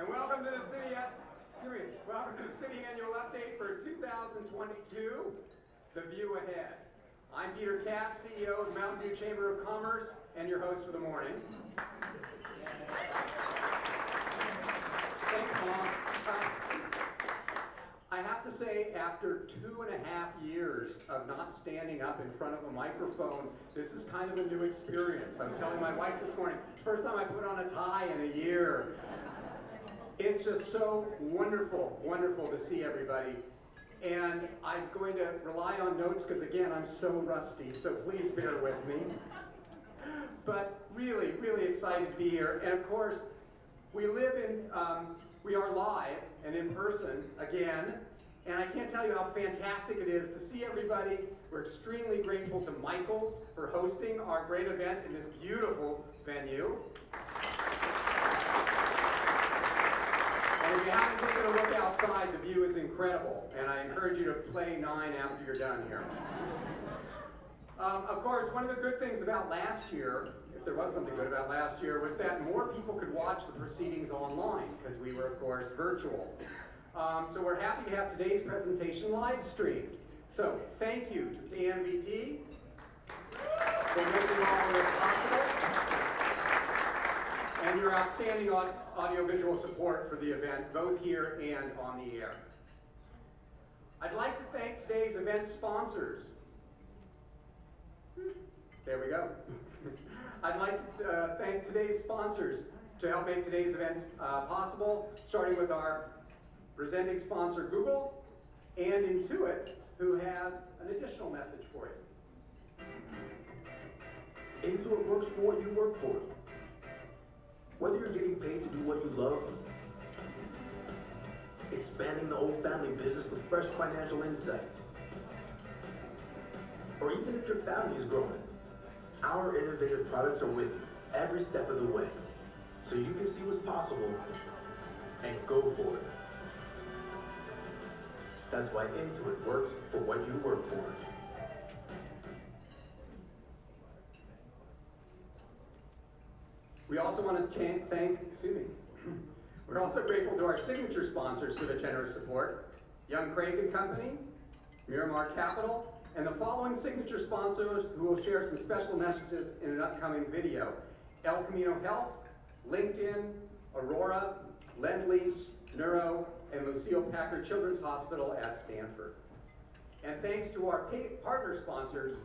And welcome to the City Annual Update for 2022, The View Ahead. I'm Peter Katz, CEO of the Mountain View Chamber of Commerce, and your host for the morning. Thanks, Mom. I have to say, after 2.5 years of not standing up in front of a microphone, this is kind of a new experience. I was telling my wife this morning, first time I put on a tie in a year. It's just so wonderful to see everybody. And I'm going to rely on notes because, again, I'm so rusty, so please bear with me. But really excited to be here. And of course, we are live and in person again. And I can't tell you how fantastic it is to see everybody. We're extremely grateful to Michaels for hosting our great event in this beautiful venue. And if you haven't taken a look outside, the view is incredible, and I encourage you to play 9 after you're done here. Of course, one of the good things about last year, if there was something good about last year, was that more people could watch the proceedings online, because we were, of course, virtual. So we're happy to have today's presentation live streamed. So thank you to KMVT for making all of this possible, and your outstanding audiovisual support for the event, both here and on the air. I'd like to thank today's event sponsors. There we go. I'd like to thank today's sponsors to help make today's events possible, starting with our presenting sponsor, Google, and Intuit, who has an additional message for you. Intuit works for what you work for. Whether you're getting paid to do what you love, expanding the old family business with fresh financial insights, or even if your family is growing, our innovative products are with you every step of the way, so you can see what's possible and go for it. That's why Intuit works for what you work for. We also want to thank, we're also grateful to our signature sponsors for their generous support: Young Craig & Company, Miramar Capital, and the following signature sponsors who will share some special messages in an upcoming video: El Camino Health, LinkedIn, Aurora, Lend-Lease, Neuro, and Lucille Packard Children's Hospital at Stanford. And thanks to our partner sponsors,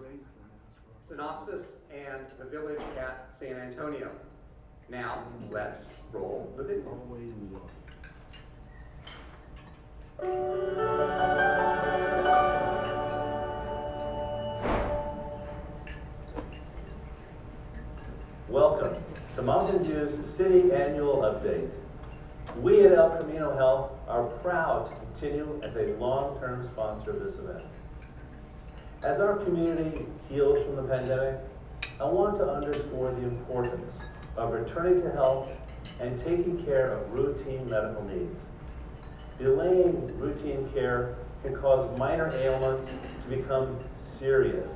Synopsys and the Village at San Antonio. Now, let's roll the video. Welcome to Mountain View's City Annual Update. We at El Camino Health are proud to continue as a long-term sponsor of this event. As our community heals from the pandemic, I want to underscore the importance of returning to health and taking care of routine medical needs. Delaying routine care can cause minor ailments to become serious.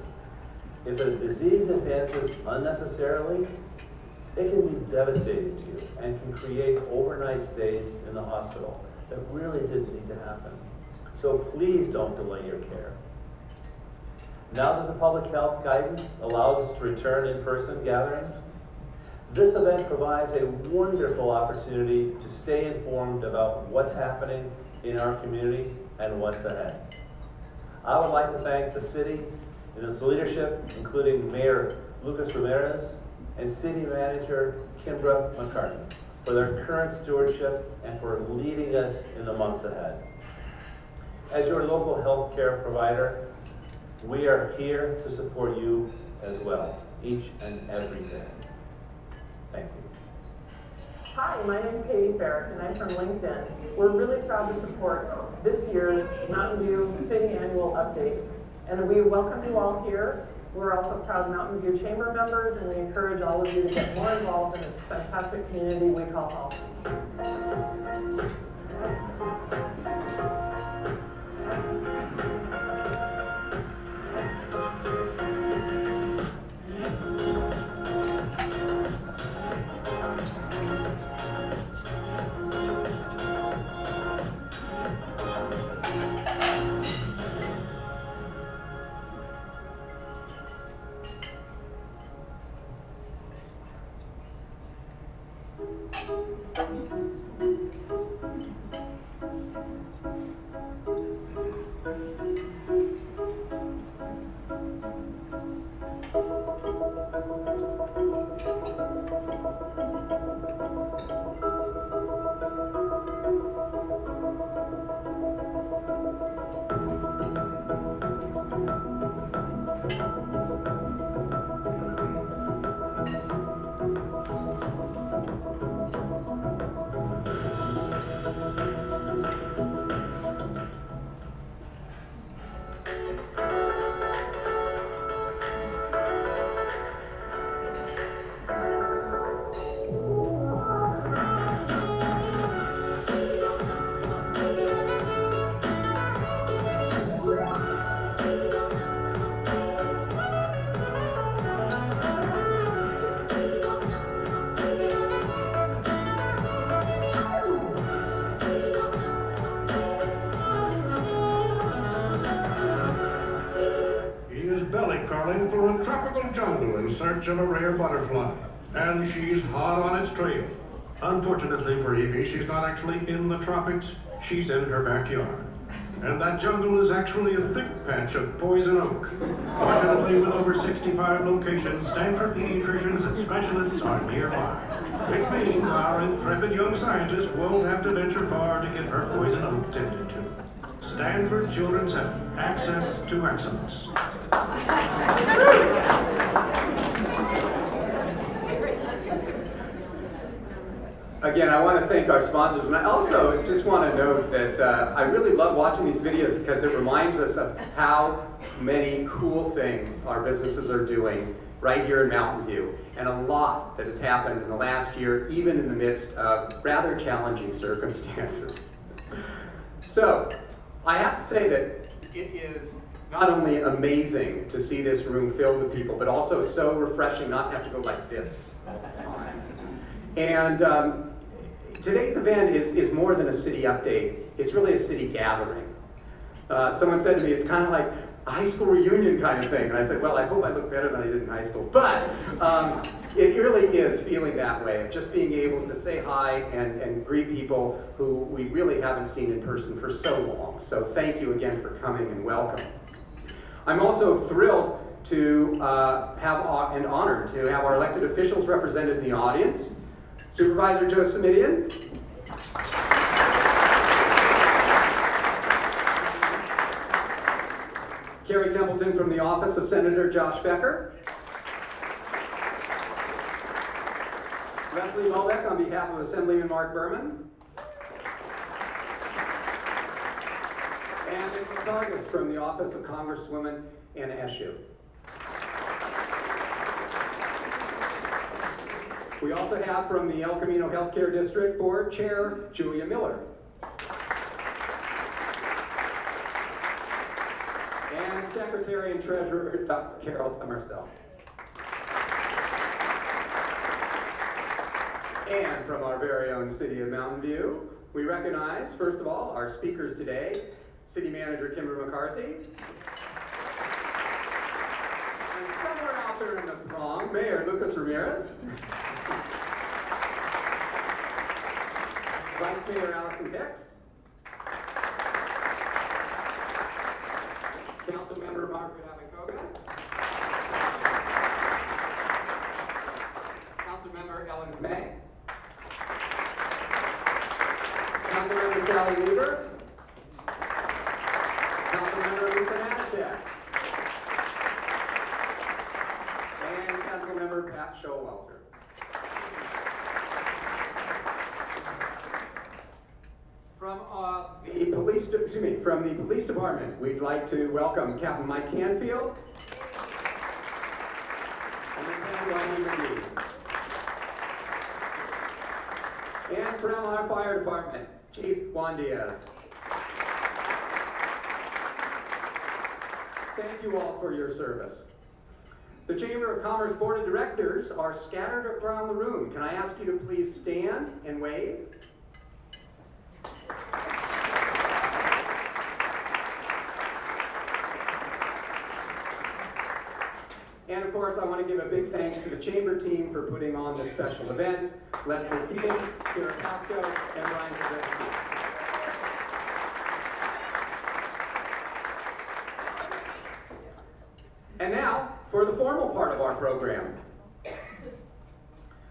If a disease advances unnecessarily, it can be devastating to you and can create overnight stays in the hospital that really didn't need to happen. So please don't delay your care. Now that the public health guidance allows us to return in-person gatherings, this event provides a wonderful opportunity to stay informed about what's happening in our community and what's ahead. I would like to thank the city and its leadership, including Mayor Lucas Ramirez and City Manager Kimbra McCarthy, for their current stewardship and for leading us in the months ahead. As your local healthcare provider, we are here to support you as well, each and every day. Thank you. Hi, my name is Katie Farrick, and I'm from LinkedIn. We're really proud to support this year's Mountain View City Annual Update, and we welcome you all here. We're also proud Mountain View Chamber members, and we encourage all of you to get more involved in this fantastic community we call health. Through a tropical jungle in search of a rare butterfly, and she's hot on its trail. Unfortunately for Evie, she's not actually in the tropics, she's in her backyard. And that jungle is actually a thick patch of poison oak. Fortunately, with over 65 locations, Stanford pediatricians and specialists are nearby, which means our intrepid young scientist won't have to venture far to get her poison oak tended to. Stanford Children's Health, access to excellence. Again, I want to thank our sponsors, and I also just want to note that I really love watching these videos because it reminds us of how many cool things our businesses are doing right here in Mountain View, and a lot that has happened in the last year, even in the midst of rather challenging circumstances. So, I have to say that it is not only amazing to see this room filled with people, but also so refreshing not to have to go like this all the time. And today's event is more than a city update. It's really a city gathering. Someone said to me, it's kind of like a high school reunion kind of thing. And I said, well, I hope I look better than I did in high school. But it really is feeling that way, of just being able to say hi and greet people who we really haven't seen in person for so long. So thank you again for coming and welcome. I'm also thrilled to and honored to have our elected officials represented in the audience. Supervisor Joe Simidian. Carrie Templeton from the office of Senator Josh Becker. Leslie Molbeck on behalf of Assemblyman Mark Berman. And Nick Vargas from the office of Congresswoman Anna Eshoo. We also have from the El Camino Healthcare District Board Chair Julia Miller. And Secretary and Treasurer Dr. Carol Summersell. And from our very own city of Mountain View, we recognize, first of all, our speakers today, City Manager Kimbra McCarthy. And somewhere out there in the throng, Mayor Lucas Ramirez. Vice Mayor Allison Hicks. Councilmember Margaret Abacoga. Councilmember Ellen May. Councilmember Sally Weaver. Councilmember Lisa Natchek. And Councilmember Pat Showalter. From the police department, we'd like to welcome Captain Mike Canfield and Lieutenant Rodney McGee. And from our fire department, Chief Juan Diaz. Thank you all for your service. The Chamber of Commerce Board of Directors are scattered around the room. Can I ask you to please stand and wave? And of course, I want to give a big thanks to the Chamber team for putting on this special event. Leslie Keating, Kira Castro, and Ryan Reversible. And now, for the formal part of our program.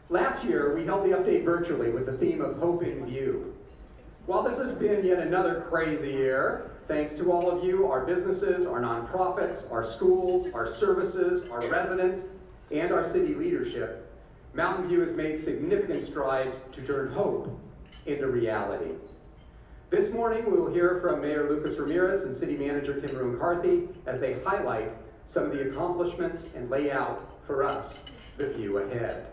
Last year, we held the update virtually with the theme of Hope in View. While this has been yet another crazy year, thanks to all of you, our businesses, our nonprofits, our schools, our services, our residents, and our city leadership, Mountain View has made significant strides to turn hope into reality. This morning, we will hear from Mayor Lucas Ramirez and City Manager Kimbra McCarthy as they highlight some of the accomplishments and lay out for us the view ahead.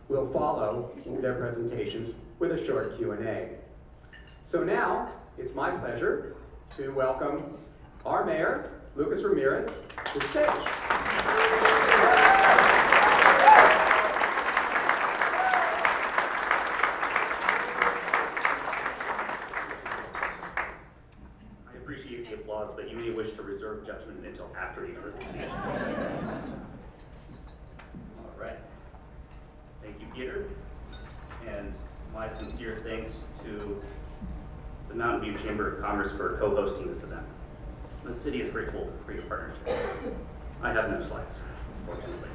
We'll follow their presentations with a short Q&A. So now, it's my pleasure to welcome our Mayor, Lucas Ramirez, to the stage. But you may wish to reserve judgment until after each presentation. All right. Thank you, Peter. And my sincere thanks to the Mountain View Chamber of Commerce for co-hosting this event. The city is grateful for your partnership. I have no slides, fortunately.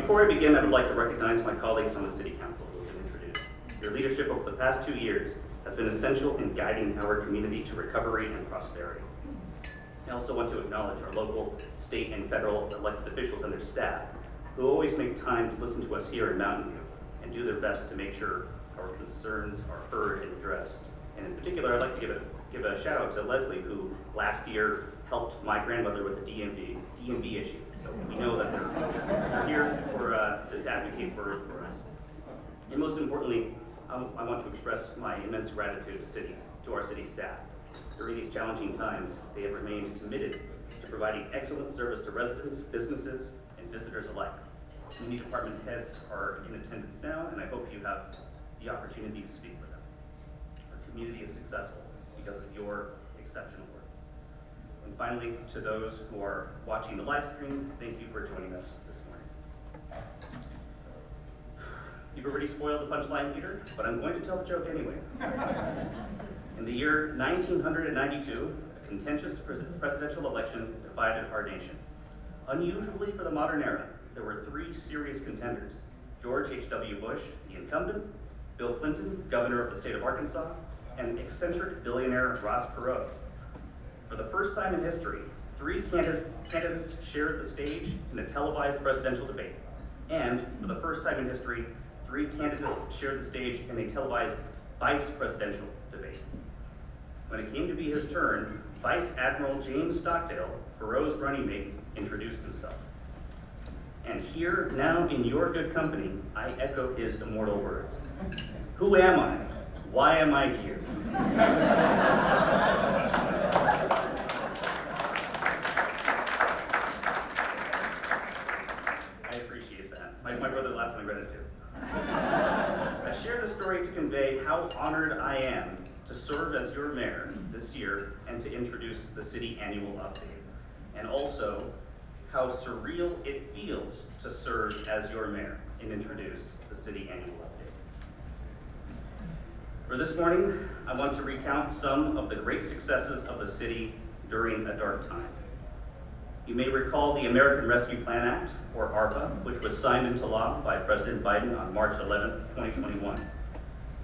Before I begin, I would like to recognize my colleagues on the City Council who have been introduced. Your leadership over the past 2 years has been essential in guiding our community to recovery and prosperity. I also want to acknowledge our local, state, and federal elected officials and their staff, who always make time to listen to us here in Mountain View and do their best to make sure our concerns are heard and addressed. And in particular, I'd like to give a shout out to Leslie, who last year helped my grandmother with the DMV issue. So we know that they're here to advocate for us. And most importantly, I want to express my immense gratitude to our city staff. During these challenging times, they have remained committed to providing excellent service to residents, businesses, and visitors alike. Many department heads are in attendance now, and I hope you have the opportunity to speak with them. Our community is successful because of your exceptional work. And finally, to those who are watching the live stream, thank you for joining us this morning. You've already spoiled the punchline, Peter, but I'm going to tell the joke anyway. In the year 1992, a contentious presidential election divided our nation. Unusually for the modern era, there were 3 serious contenders: George H.W. Bush, the incumbent, Bill Clinton, governor of the state of Arkansas, and eccentric billionaire Ross Perot. For the first time in history, 3 candidates shared the stage in a televised presidential debate. And for the first time in history, 3 candidates shared the stage in a televised vice presidential debate. When it came to be his turn, Vice Admiral James Stockdale, Perot's running mate, introduced himself. And here, now in your good company, I echo his immortal words. Who am I? Why am I here? I appreciate that. My brother laughed when I read it too. I share this story to convey how honored I am to serve as your mayor this year and to introduce the city annual update, and also how surreal it feels to serve as your mayor and introduce the city annual update. For this morning, I want to recount some of the great successes of the city during a dark time. You may recall the American Rescue Plan Act, or ARPA, which was signed into law by President Biden on March 11, 2021.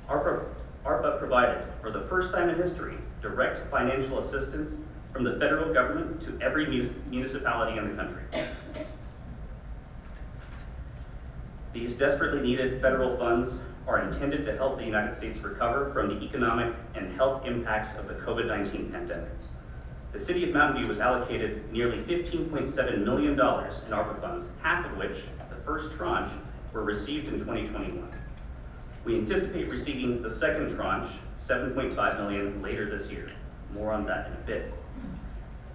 ARPA provided, for the first time in history, direct financial assistance from the federal government to every municipality in the country. These desperately needed federal funds are intended to help the United States recover from the economic and health impacts of the COVID-19 pandemic. The city of Mountain View was allocated nearly $15.7 million in ARPA funds, half of which, the first tranche, were received in 2021. We anticipate receiving the second tranche, $7.5 million, later this year. More on that in a bit.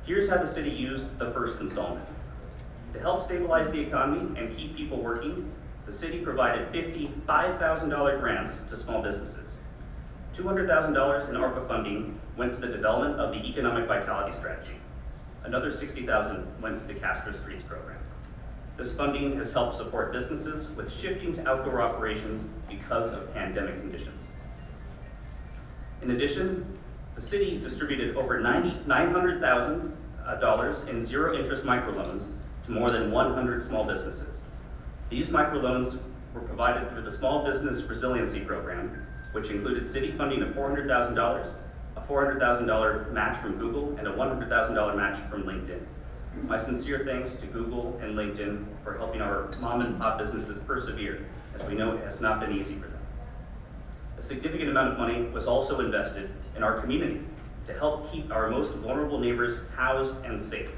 Here's how the city used the first installment. To help stabilize the economy and keep people working, the city provided $55,000 grants to small businesses. $200,000 in ARPA funding went to the development of the Economic Vitality Strategy. Another $60,000 went to the Castro Streets program. This funding has helped support businesses with shifting to outdoor operations because of pandemic conditions. In addition, the city distributed over $900,000 in zero-interest microloans to more than 100 small businesses. These microloans were provided through the Small Business Resiliency Program, which included city funding of $400,000, a $400,000 match from Google, and a $100,000 match from LinkedIn. My sincere thanks to Google and LinkedIn for helping our mom and pop businesses persevere, as we know it has not been easy for them. A significant amount of money was also invested in our community to help keep our most vulnerable neighbors housed and safe.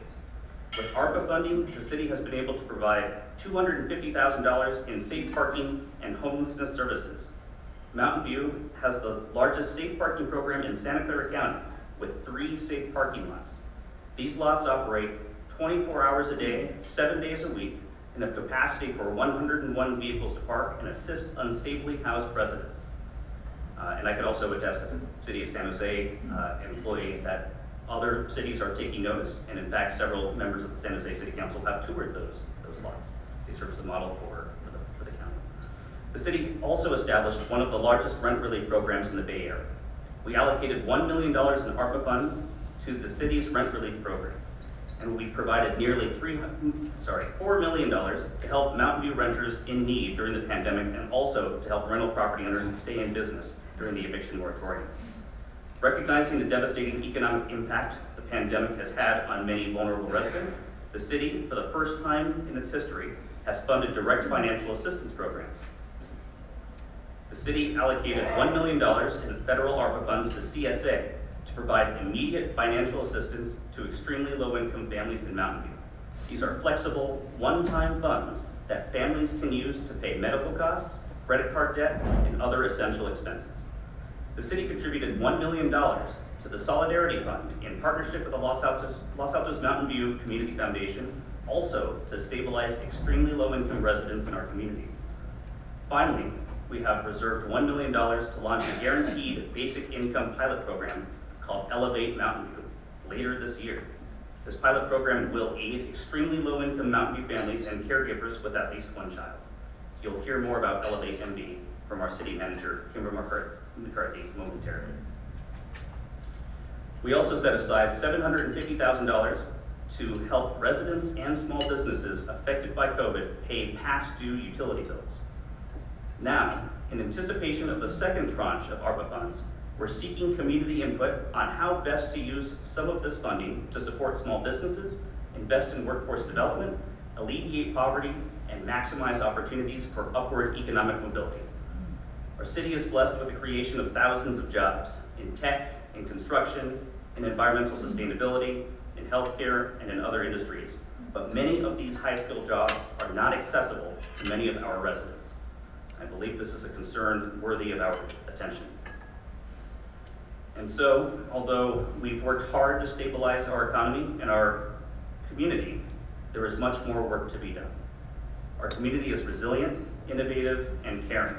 With ARPA funding, the city has been able to provide $250,000 in safe parking and homelessness services. Mountain View has the largest safe parking program in Santa Clara County with 3 safe parking lots. These lots operate 24 hours a day, 7 days a week, and have capacity for 101 vehicles to park and assist unstably housed residents. And I could also attest as a City of San Jose employee that other cities are taking notice, and in fact, several members of the San Jose City Council have toured those lots. They serve as a model for the county. The city also established one of the largest rent relief programs in the Bay Area. We allocated $1 million in ARPA funds to the city's rent relief program, and we provided nearly $4 million to help Mountain View renters in need during the pandemic, and also to help rental property owners stay in business during the eviction moratorium. Recognizing the devastating economic impact the pandemic has had on many vulnerable residents, the city, for the first time in its history, has funded direct financial assistance programs. The city allocated $1 million in federal ARPA funds to CSA to provide immediate financial assistance to extremely low-income families in Mountain View. These are flexible, one-time funds that families can use to pay medical costs, credit card debt, and other essential expenses. The city contributed $1 million to the Solidarity Fund in partnership with the Los Altos Mountain View Community Foundation, also to stabilize extremely low-income residents in our community. Finally, we have reserved $1 million to launch a guaranteed basic income pilot program called Elevate Mountain View later this year. This pilot program will aid extremely low-income Mountain View families and caregivers with at least one child. You'll hear more about Elevate MV from our city manager, Kimber McCarthy, momentarily. We also set aside $750,000 to help residents and small businesses affected by COVID pay past due utility bills. Now, in anticipation of the second tranche of ARPA funds, we're seeking community input on how best to use some of this funding to support small businesses, invest in workforce development, alleviate poverty, and maximize opportunities for upward economic mobility. Our city is blessed with the creation of thousands of jobs in tech, in construction, in environmental sustainability, in healthcare, and in other industries. But many of these high-skilled jobs are not accessible to many of our residents. I believe this is a concern worthy of our attention. And so, although we've worked hard to stabilize our economy and our community, there is much more work to be done. Our community is resilient, innovative, and caring.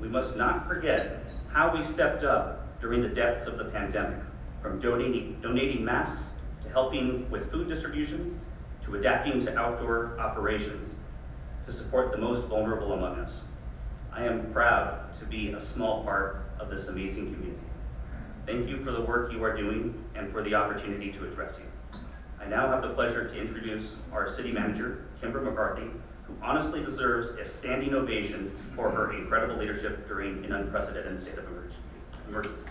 We must not forget how we stepped up during the depths of the pandemic, from donating masks to helping with food distributions, to adapting to outdoor operations to support the most vulnerable among us. I am proud to be a small part of this amazing community. Thank you for the work you are doing and for the opportunity to address you. I now have the pleasure to introduce our city manager, Kimber McCarthy, who honestly deserves a standing ovation for her incredible leadership during an unprecedented state of emergency.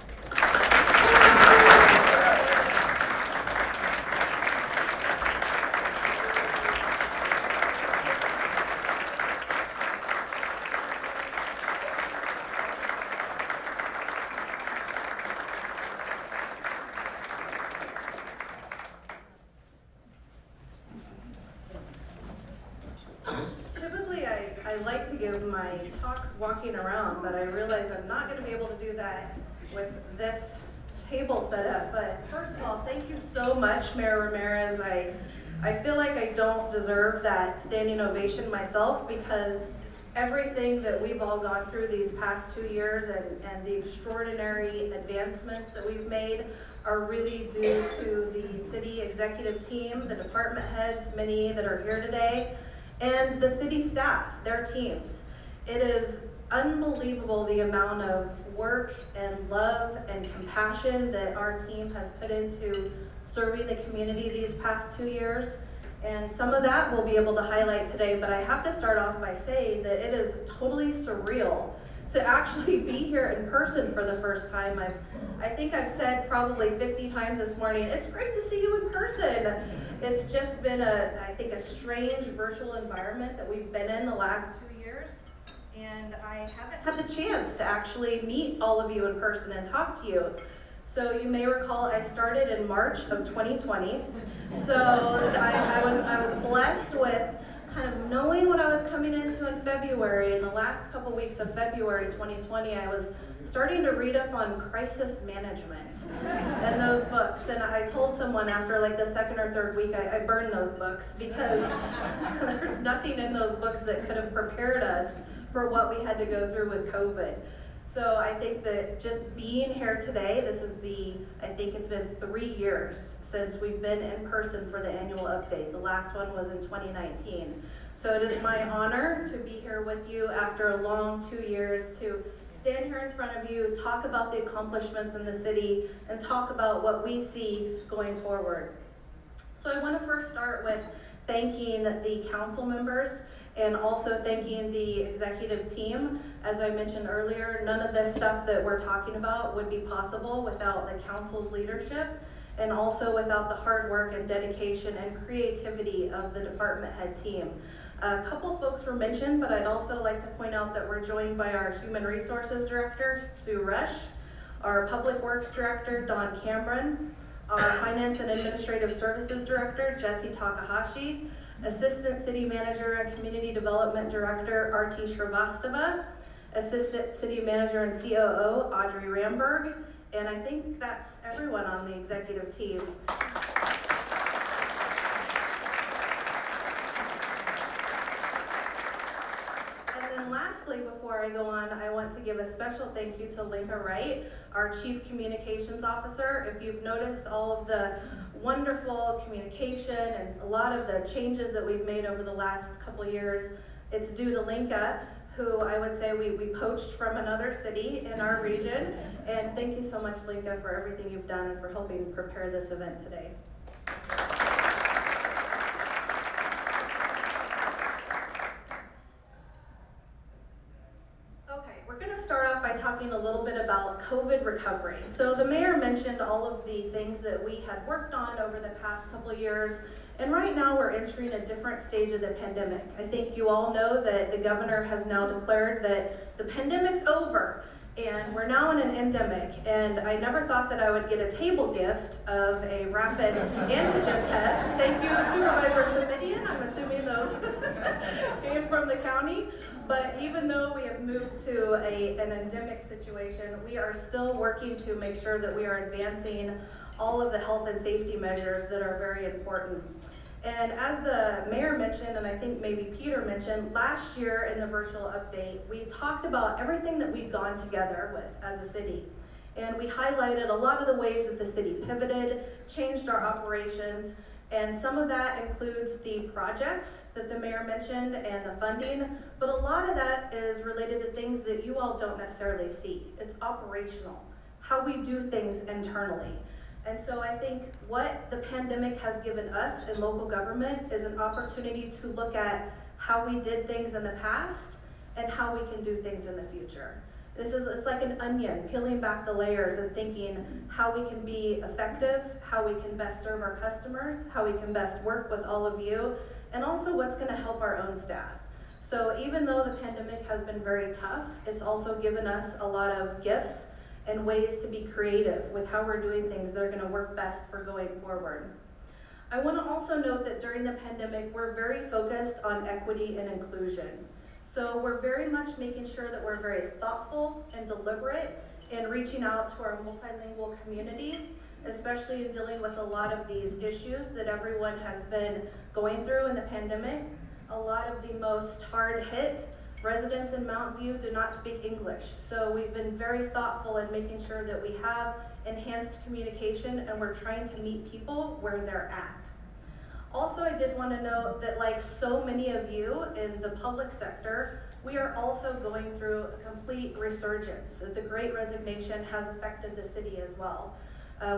I like to give my talks walking around, but I realize I'm not going to be able to do that with this table set up. But first of all, thank you so much, Mayor Ramirez. I feel like I don't deserve that standing ovation myself, because everything that we've all gone through these past 2 years and the extraordinary advancements that we've made are really due to the city executive team, the department heads, many that are here today, and the city staff, their teams. It is unbelievable the amount of work and love and compassion that our team has put into serving the community these past 2 years. And some of that we'll be able to highlight today, but I have to start off by saying that it is totally surreal to actually be here in person for the first time. I think I've said probably 50 times this morning, it's great to see you in person. It's just been I think a strange virtual environment that we've been in the last 2 years. And I haven't had the chance to actually meet all of you in person and talk to you. So you may recall I started in March of 2020. So I was blessed with kind of knowing what I was coming into in February. In the last couple weeks of February 2020, I was starting to read up on crisis management and those books. And I told someone after like the second or third week, I burned those books because there's nothing in those books that could have prepared us for what we had to go through with COVID. So I think that just being here today, I think it's been 3 years since we've been in person for the annual update. The last one was in 2019. So it is my honor to be here with you after a long 2 years to stand here in front of you, talk about the accomplishments in the city, and talk about what we see going forward. So I want to first start with thanking the council members and also thanking the executive team. As I mentioned earlier, none of this stuff that we're talking about would be possible without the council's leadership and also without the hard work and dedication and creativity of the department head team. A couple folks were mentioned, but I'd also like to point out that we're joined by our Human Resources Director, Sue Rush, our Public Works Director, Don Cameron, our Finance and Administrative Services Director, Jesse Takahashi, Assistant City Manager and Community Development Director, Arti Shrivastava, Assistant City Manager and COO, Audrey Ramberg, and I think that's everyone on the executive team. And then lastly, before I go on, I want to give a special thank you to Linka Wright, our Chief Communications Officer. If you've noticed all of the wonderful communication and a lot of the changes that we've made over the last couple years, it's due to Linka, who I would say we poached from another city in our region. And thank you so much, Linka, for everything you've done and for helping prepare this event today. Start off by talking a little bit about COVID recovery. So the mayor mentioned all of the things that we had worked on over the past couple of years, and right now we're entering a different stage of the pandemic. I think you all know that the governor has now declared that the pandemic's over and we're now in an endemic, and I never thought that I would get a table gift of a rapid antigen test. Thank you, Supervisor Samidian. I'm assuming those came from the county. But even though we have moved to an endemic situation, we are still working to make sure that we are advancing all of the health and safety measures that are very important. And as the mayor mentioned, and I think maybe Peter mentioned, last year in the virtual update, we talked about everything that we've gone together with as a city. And we highlighted a lot of the ways that the city pivoted, changed our operations, and some of that includes the projects that the mayor mentioned and the funding, but a lot of that is related to things that you all don't necessarily see. It's operational, how we do things internally. And so I think what the pandemic has given us in local government is an opportunity to look at how we did things in the past and how we can do things in the future. It's like an onion, peeling back the layers and thinking how we can be effective, how we can best serve our customers, how we can best work with all of you, and also what's going to help our own staff. So even though the pandemic has been very tough, it's also given us a lot of gifts and ways to be creative with how we're doing things that are going to work best for going forward. I want to also note that during the pandemic, we're very focused on equity and inclusion. So we're very much making sure that we're very thoughtful and deliberate in reaching out to our multilingual community, especially in dealing with a lot of these issues that everyone has been going through in the pandemic. A lot of the most hard hit Residents in Mountain View do not speak English, so we've been very thoughtful in making sure that we have enhanced communication and we're trying to meet people where they're at. Also, I did want to note that like so many of you in the public sector, we are also going through a complete resurgence. The Great Resignation has affected the city as well.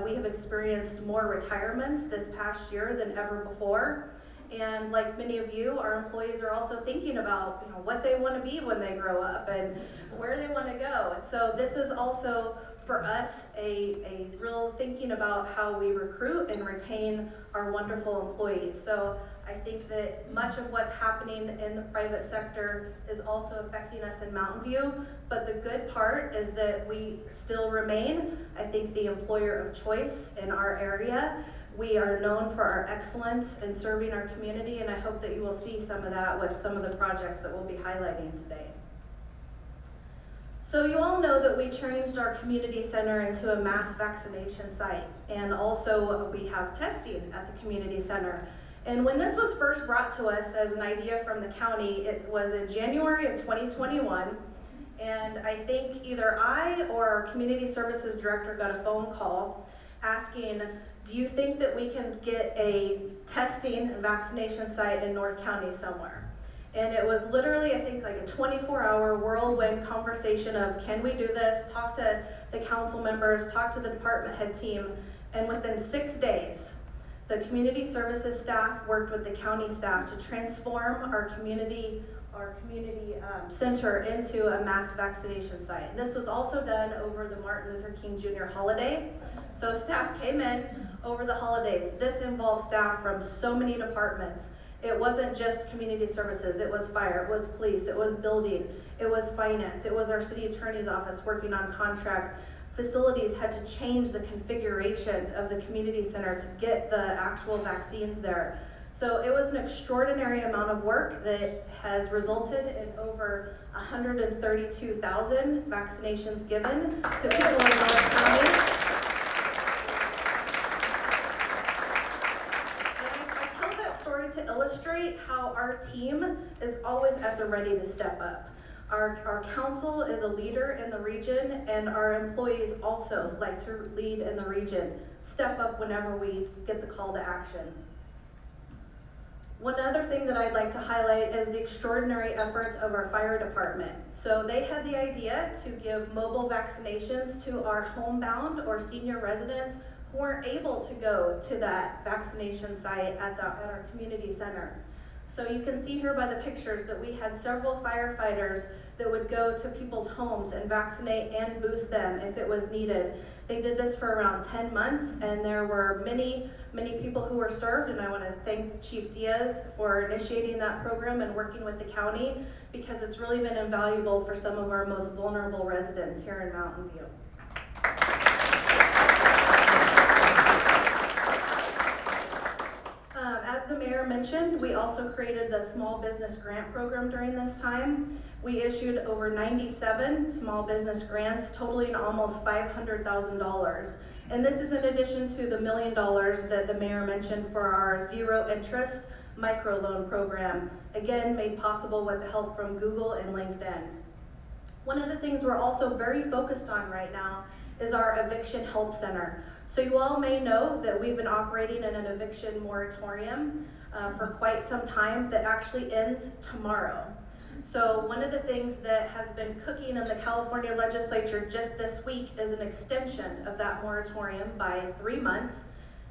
We have experienced more retirements this past year than ever before. And like many of you, our employees are also thinking about what they want to be when they grow up and where they want to go. And so this is also for us a real thinking about how we recruit and retain our wonderful employees. So I think that much of what's happening in the private sector is also affecting us in Mountain View, but the good part is that we still remain, I think, the employer of choice in our area. We are known for our excellence in serving our community, and I hope that you will see some of that with some of the projects that we'll be highlighting today. So you all know that we changed our community center into a mass vaccination site, and also we have testing at the community center. And when this was first brought to us as an idea from the county, it was in January of 2021, and I think either I or our community services director got a phone call asking, do you think that we can get a testing and vaccination site in North County somewhere? And it was literally, I think, like a 24-hour whirlwind conversation of, can we do this? Talk to the council members, talk to the department head team, and within 6 days, the community services staff worked with the county staff to transform our community center into a mass vaccination site. And this was also done over the Martin Luther King Jr. holiday. So staff came in over the holidays. This involved staff from so many departments. It wasn't just community services, it was fire, it was police, it was building, it was finance, it was our city attorney's office working on contracts. Facilities had to change the configuration of the community center to get the actual vaccines there. So it was an extraordinary amount of work that has resulted in over 132,000 vaccinations given to people in North County. To illustrate how our team is always at the ready to step up. Our council is a leader in the region, and our employees also like to lead in the region, step up whenever we get the call to action. One other thing that I'd like to highlight is the extraordinary efforts of our fire department. So they had the idea to give mobile vaccinations to our homebound or senior residents who weren't able to go to that vaccination site at our community center. So you can see here by the pictures that we had several firefighters that would go to people's homes and vaccinate and boost them if it was needed. They did this for around 10 months, and there were many people who were served, and I want to thank Chief Diaz for initiating that program and working with the county, because it's really been invaluable for some of our most vulnerable residents here in Mountain View. As the mayor mentioned, we also created the small business grant program during this time. We issued over 97 small business grants totaling almost $500,000. And this is in addition to the $1 million that the mayor mentioned for our zero interest microloan program, again made possible with the help from Google and LinkedIn. One of the things we're also very focused on right now is our Eviction Help Center. So you all may know that we've been operating in an eviction moratorium for quite some time that actually ends tomorrow. So one of the things that has been cooking in the California legislature just this week is an extension of that moratorium by 3 months.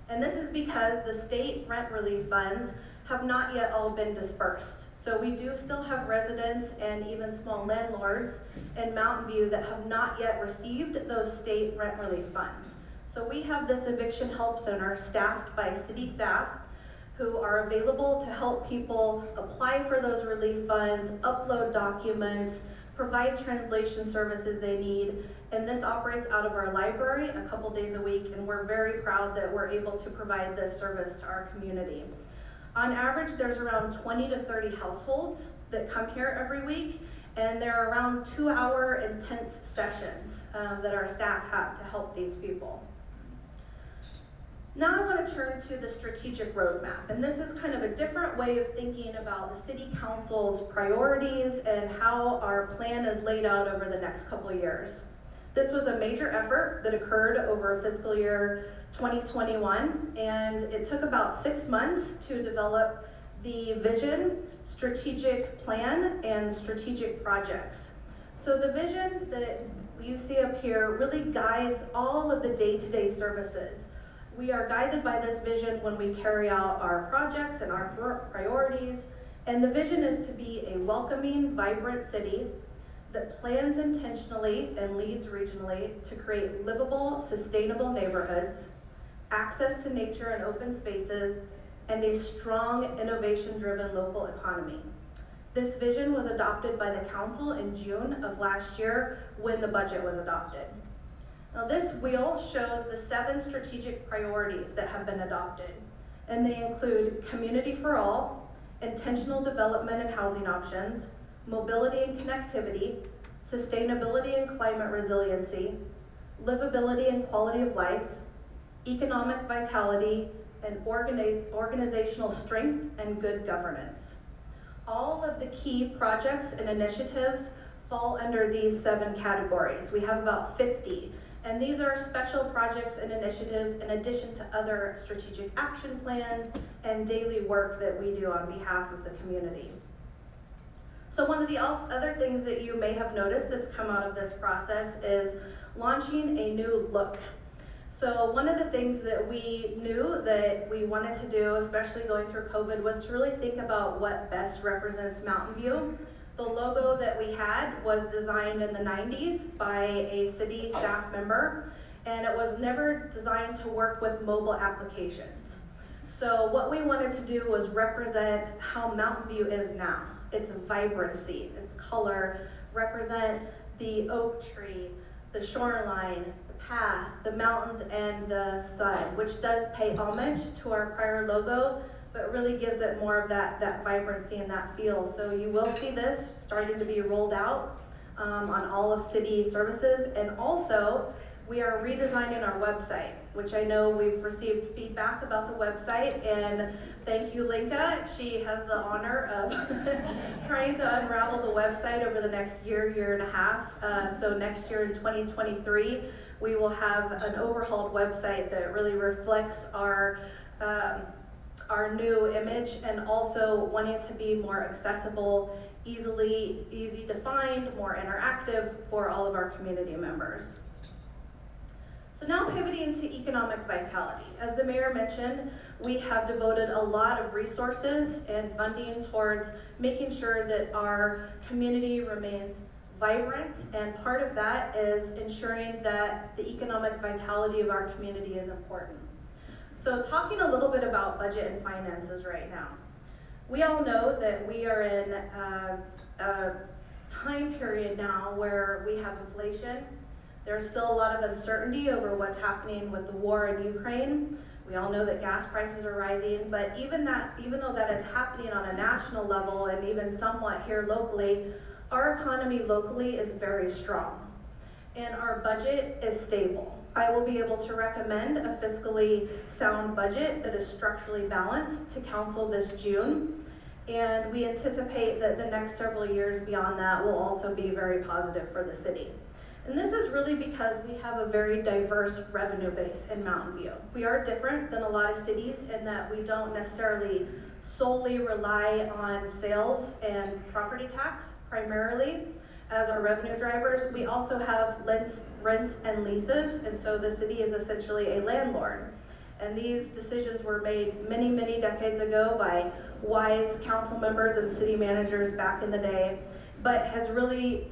And this is because the state rent relief funds have not yet all been dispersed. So we do still have residents and even small landlords in Mountain View that have not yet received those state rent relief funds. So we have this Eviction Help Center staffed by city staff who are available to help people apply for those relief funds, upload documents, provide translation services they need. And this operates out of our library a couple days a week, and we're very proud that we're able to provide this service to our community. On average, there's around 20 to 30 households that come here every week, and there are around 2-hour intense sessions that our staff have to help these people. Now I want to turn to the strategic roadmap, and this is kind of a different way of thinking about the City Council's priorities and how our plan is laid out over the next couple of years. This was a major effort that occurred over fiscal year 2021, and it took about 6 months to develop the vision, strategic plan, and strategic projects. So the vision that you see up here really guides all of the day-to-day services. We are guided by this vision when we carry out our projects and our priorities, and the vision is to be a welcoming, vibrant city that plans intentionally and leads regionally to create livable, sustainable neighborhoods, access to nature and open spaces, and a strong, innovation-driven local economy. This vision was adopted by the council in June of last year when the budget was adopted. Now this wheel shows the 7 strategic priorities that have been adopted, and they include community for all, intentional development and housing options, mobility and connectivity, sustainability and climate resiliency, livability and quality of life, economic vitality, and organizational strength and good governance. All of the key projects and initiatives fall under these 7 categories. We have about 50, and these are special projects and initiatives in addition to other strategic action plans and daily work that we do on behalf of the community. So one of the other things that you may have noticed that's come out of this process is launching a new look. So one of the things that we knew that we wanted to do, especially going through COVID, was to really think about what best represents Mountain View. The logo that we had was designed in the 90s by a city staff member, and it was never designed to work with mobile applications. So what we wanted to do was represent how Mountain View is now. Its vibrancy, its color, represent the oak tree, the shoreline, the path, the mountains, and the sun, which does pay homage to our prior logo, but really gives it more of that vibrancy and that feel. So you will see this starting to be rolled out on all of city services. And also, we are redesigning our website, which I know we've received feedback about the website, and thank you, Linka. She has the honor of trying to unravel the website over the next year and a half. So next year in 2023, we will have an overhauled website that really reflects our new image, and also wanting to be more accessible, easy to find, more interactive for all of our community members. So now pivoting to economic vitality. As the mayor mentioned, we have devoted a lot of resources and funding towards making sure that our community remains vibrant, and part of that is ensuring that the economic vitality of our community is important. So talking a little bit about budget and finances right now. We all know that we are in a time period now where we have inflation. There's still a lot of uncertainty over what's happening with the war in Ukraine. We all know that gas prices are rising, but even though that is happening on a national level and even somewhat here locally, our economy locally is very strong, and our budget is stable. I will be able to recommend a fiscally sound budget that is structurally balanced to council this June, and we anticipate that the next several years beyond that will also be very positive for the city. And this is really because we have a very diverse revenue base in Mountain View. We are different than a lot of cities in that we don't necessarily solely rely on sales and property tax primarily as our revenue drivers. We also have rents and leases, and so the city is essentially a landlord. And these decisions were made many, many decades ago by wise council members and city managers back in the day, but has really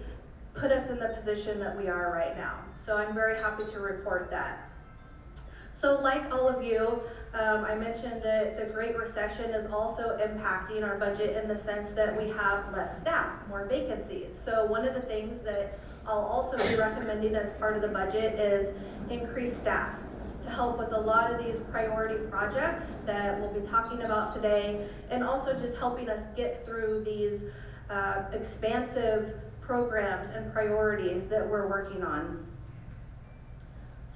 put us in the position that we are right now. So I'm very happy to report that. So like all of you, I mentioned that the Great Recession is also impacting our budget in the sense that we have less staff, more vacancies. So one of the things that I'll also be recommending as part of the budget is increased staff to help with a lot of these priority projects that we'll be talking about today, and also just helping us get through these expansive programs and priorities that we're working on.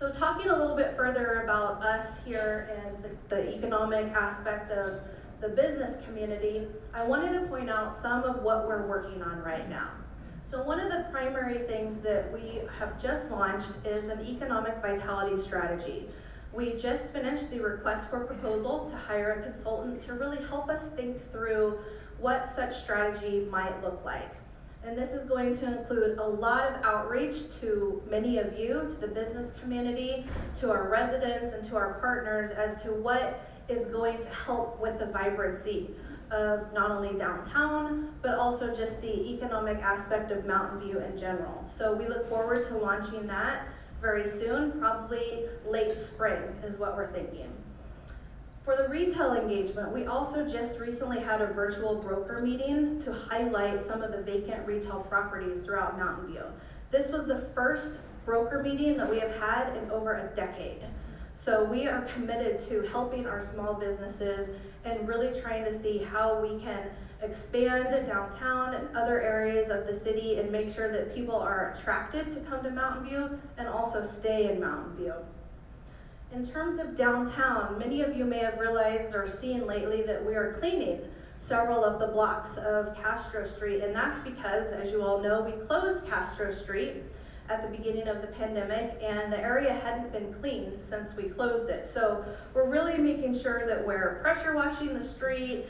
So talking a little bit further about us here and the economic aspect of the business community, I wanted to point out some of what we're working on right now. So one of the primary things that we have just launched is an economic vitality strategy. We just finished the request for proposal to hire a consultant to really help us think through what such strategy might look like. And this is going to include a lot of outreach to many of you, to the business community, to our residents, and to our partners as to what is going to help with the vibrancy of not only downtown, but also just the economic aspect of Mountain View in general. So we look forward to launching that very soon, probably late spring is what we're thinking. For the retail engagement, we also just recently had a virtual broker meeting to highlight some of the vacant retail properties throughout Mountain View. This was the first broker meeting that we have had in over a decade. So we are committed to helping our small businesses and really trying to see how we can expand downtown and other areas of the city and make sure that people are attracted to come to Mountain View and also stay in Mountain View. In terms of downtown, many of you may have realized or seen lately that we are cleaning several of the blocks of Castro Street, and that's because, as you all know, we closed Castro Street at the beginning of the pandemic, and the area hadn't been cleaned since we closed it. So we're really making sure that we're pressure washing the street,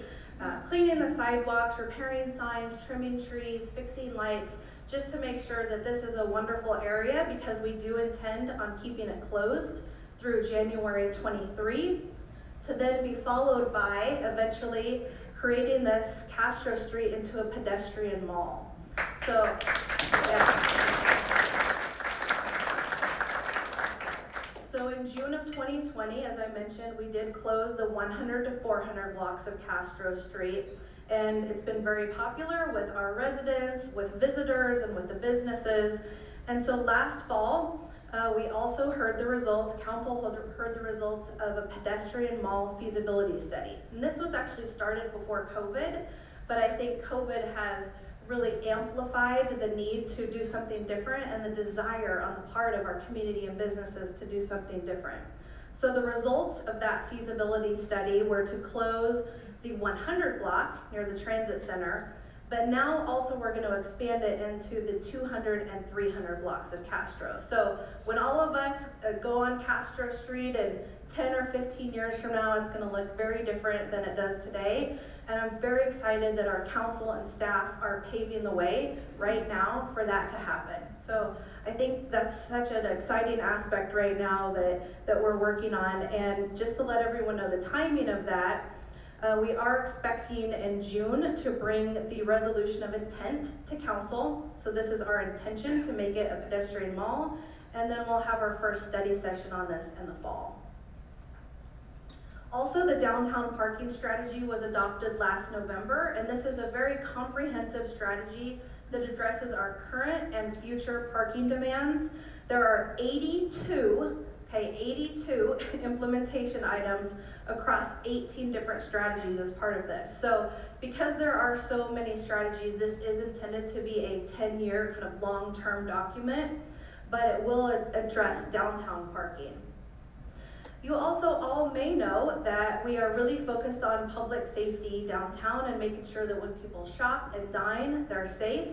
cleaning the sidewalks, repairing signs, trimming trees, fixing lights, just to make sure that this is a wonderful area, because we do intend on keeping it closed through January 23, to then be followed by eventually creating this Castro Street into a pedestrian mall. So, yeah. So in June of 2020, as I mentioned, we did close the 100 to 400 blocks of Castro Street, and it's been very popular with our residents, with visitors, and with the businesses. And so last fall, we also heard the results, council heard the results of a pedestrian mall feasibility study. And this was actually started before COVID, but I think COVID has really amplified the need to do something different and the desire on the part of our community and businesses to do something different. So the results of that feasibility study were to close the 100 block near the transit center, but now also we're going to expand it into the 200 and 300 blocks of Castro. So when all of us go on Castro Street and 10 or 15 years from now, it's going to look very different than it does today. And I'm very excited that our council and staff are paving the way right now for that to happen. So I think that's such an exciting aspect right now that we're working on. And just to let everyone know the timing of that, we are expecting in June to bring the resolution of intent to council. So this is our intention to make it a pedestrian mall. And then we'll have our first study session on this in the fall. Also, the downtown parking strategy was adopted last November, and this is a very comprehensive strategy that addresses our current and future parking demands. There are 82 implementation items across 18 different strategies as part of this. So because there are so many strategies, this is intended to be a 10-year kind of long-term document, but it will address downtown parking. You also all may know that we are really focused on public safety downtown and making sure that when people shop and dine, they're safe.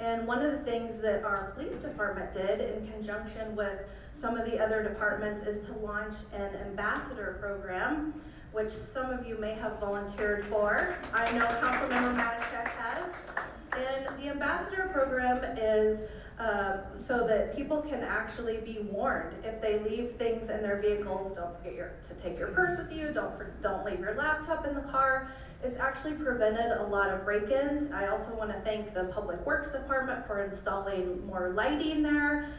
And one of the things that our police department did in conjunction with some of the other departments is to launch an ambassador program, which some of you may have volunteered for. I know Councilmember Matashek has. And the ambassador program is so that people can actually be warned if they leave things in their vehicles. Don't forget to take your purse with you. Don't leave your laptop in the car. It's actually prevented a lot of break-ins. I also want to thank the Public Works Department for installing more lighting there.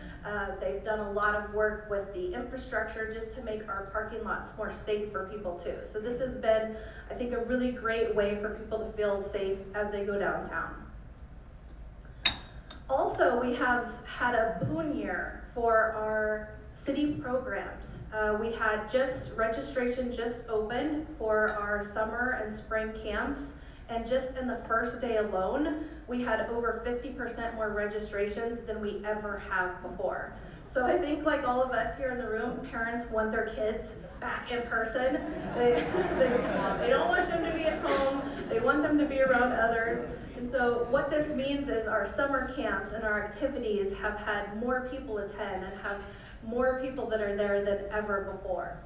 They've done a lot of work with the infrastructure just to make our parking lots more safe for people too. So this has been, I think, a really great way for people to feel safe as they go downtown. Also, we have had a boon year for our city programs. We had registration just opened for our summer and spring camps, and just in the first day alone, we had over 50% more registrations than we ever have before. So I think like all of us here in the room, parents want their kids back in person. They don't want them to be at home. They want them to be around others. And so what this means is our summer camps and our activities have had more people attend and have more people that are there than ever before.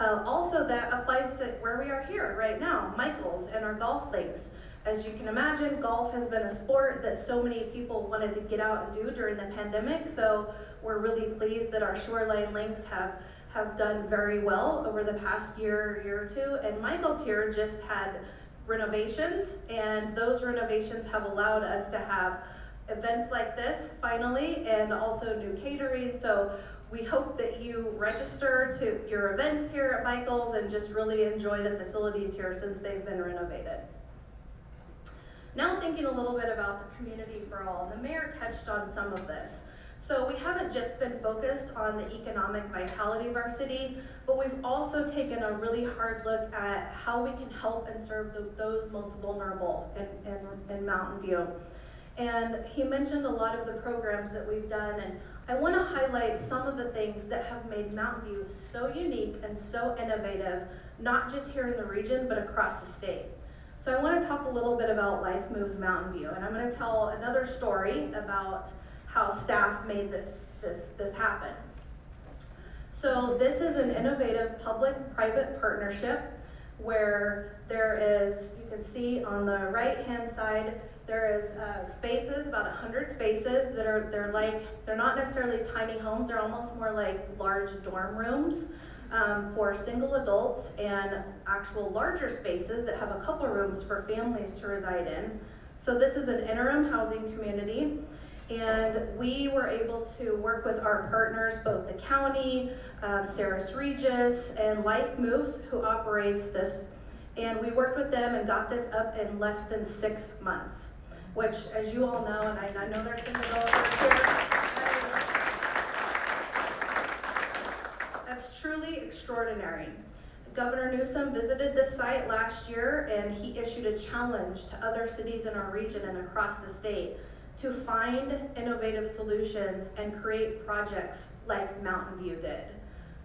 Also, that applies to where we are here right now, Michael's and our golf links. As you can imagine, golf has been a sport that so many people wanted to get out and do during the pandemic, so we're really pleased that our Shoreline links have done very well over the past year or two, and Michael's here just had renovations, and those renovations have allowed us to have events like this finally, and also new catering. So we hope that you register to your events here at Michael's and just really enjoy the facilities here since they've been renovated. Now thinking a little bit about the community for all, the mayor touched on some of this. So we haven't just been focused on the economic vitality of our city, but we've also taken a really hard look at how we can help and serve those most vulnerable in Mountain View. And he mentioned a lot of the programs that we've done, and I want to highlight some of the things that have made Mountain View so unique and so innovative, not just here in the region, but across the state. So I want to talk a little bit about Life Moves Mountain View, and I'm going to tell another story about how staff made this happen. So this is an innovative public-private partnership where there is, you can see on the right-hand side, there is spaces, about 100 spaces that are, they're not necessarily tiny homes, they're almost more like large dorm rooms for single adults, and actual larger spaces that have a couple rooms for families to reside in. So this is an interim housing community, and we were able to work with our partners, both the county, Saris Regis, and Life Moves, who operates this, and we worked with them and got this up in less than 6 months, which, as you all know, and I know there's some developers here, that's truly extraordinary. Governor Newsom visited this site last year, and he issued a challenge to other cities in our region and across the state to find innovative solutions and create projects like Mountain View did.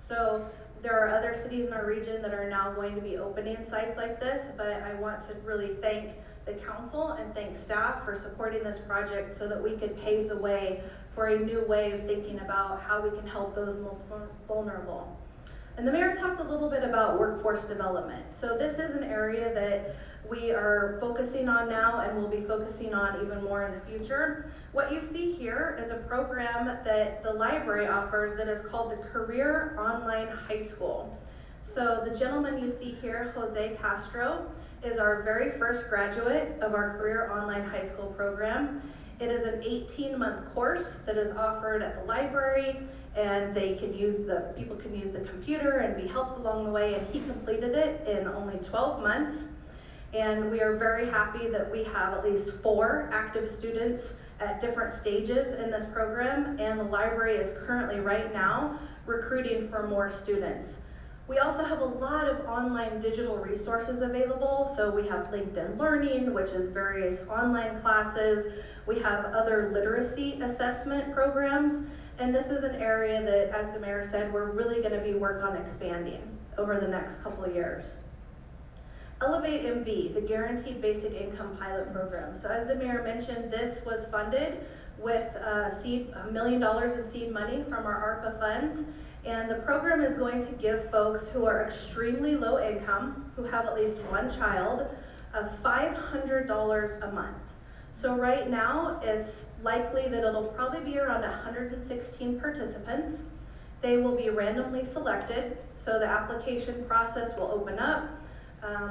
So there are other cities in our region that are now going to be opening sites like this, but I want to really thank the council and thank staff for supporting this project so that we could pave the way for a new way of thinking about how we can help those most vulnerable. And the mayor talked a little bit about workforce development. So this is an area that we are focusing on now and will be focusing on even more in the future. What you see here is a program that the library offers that is called the Career Online High School. So the gentleman you see here, Jose Castro, is our very first graduate of our Career Online High School program. It is an 18-month course that is offered at the library, and people can use the computer and be helped along the way, and he completed it in only 12 months. And we are very happy that we have at least 4 active students at different stages in this program, and the library is currently right now recruiting for more students. We also have a lot of online digital resources available. So we have LinkedIn Learning, which is various online classes. We have other literacy assessment programs. And this is an area that, as the mayor said, we're really going to be working on expanding over the next couple of years. Elevate MV, the Guaranteed Basic Income Pilot Program. So as the mayor mentioned, this was funded with $1 million in seed money from our ARPA funds. And the program is going to give folks who are extremely low income, who have at least 1 child, $500 a month. So right now, it's likely that it'll probably be around 116 participants. They will be randomly selected, so the application process will open up.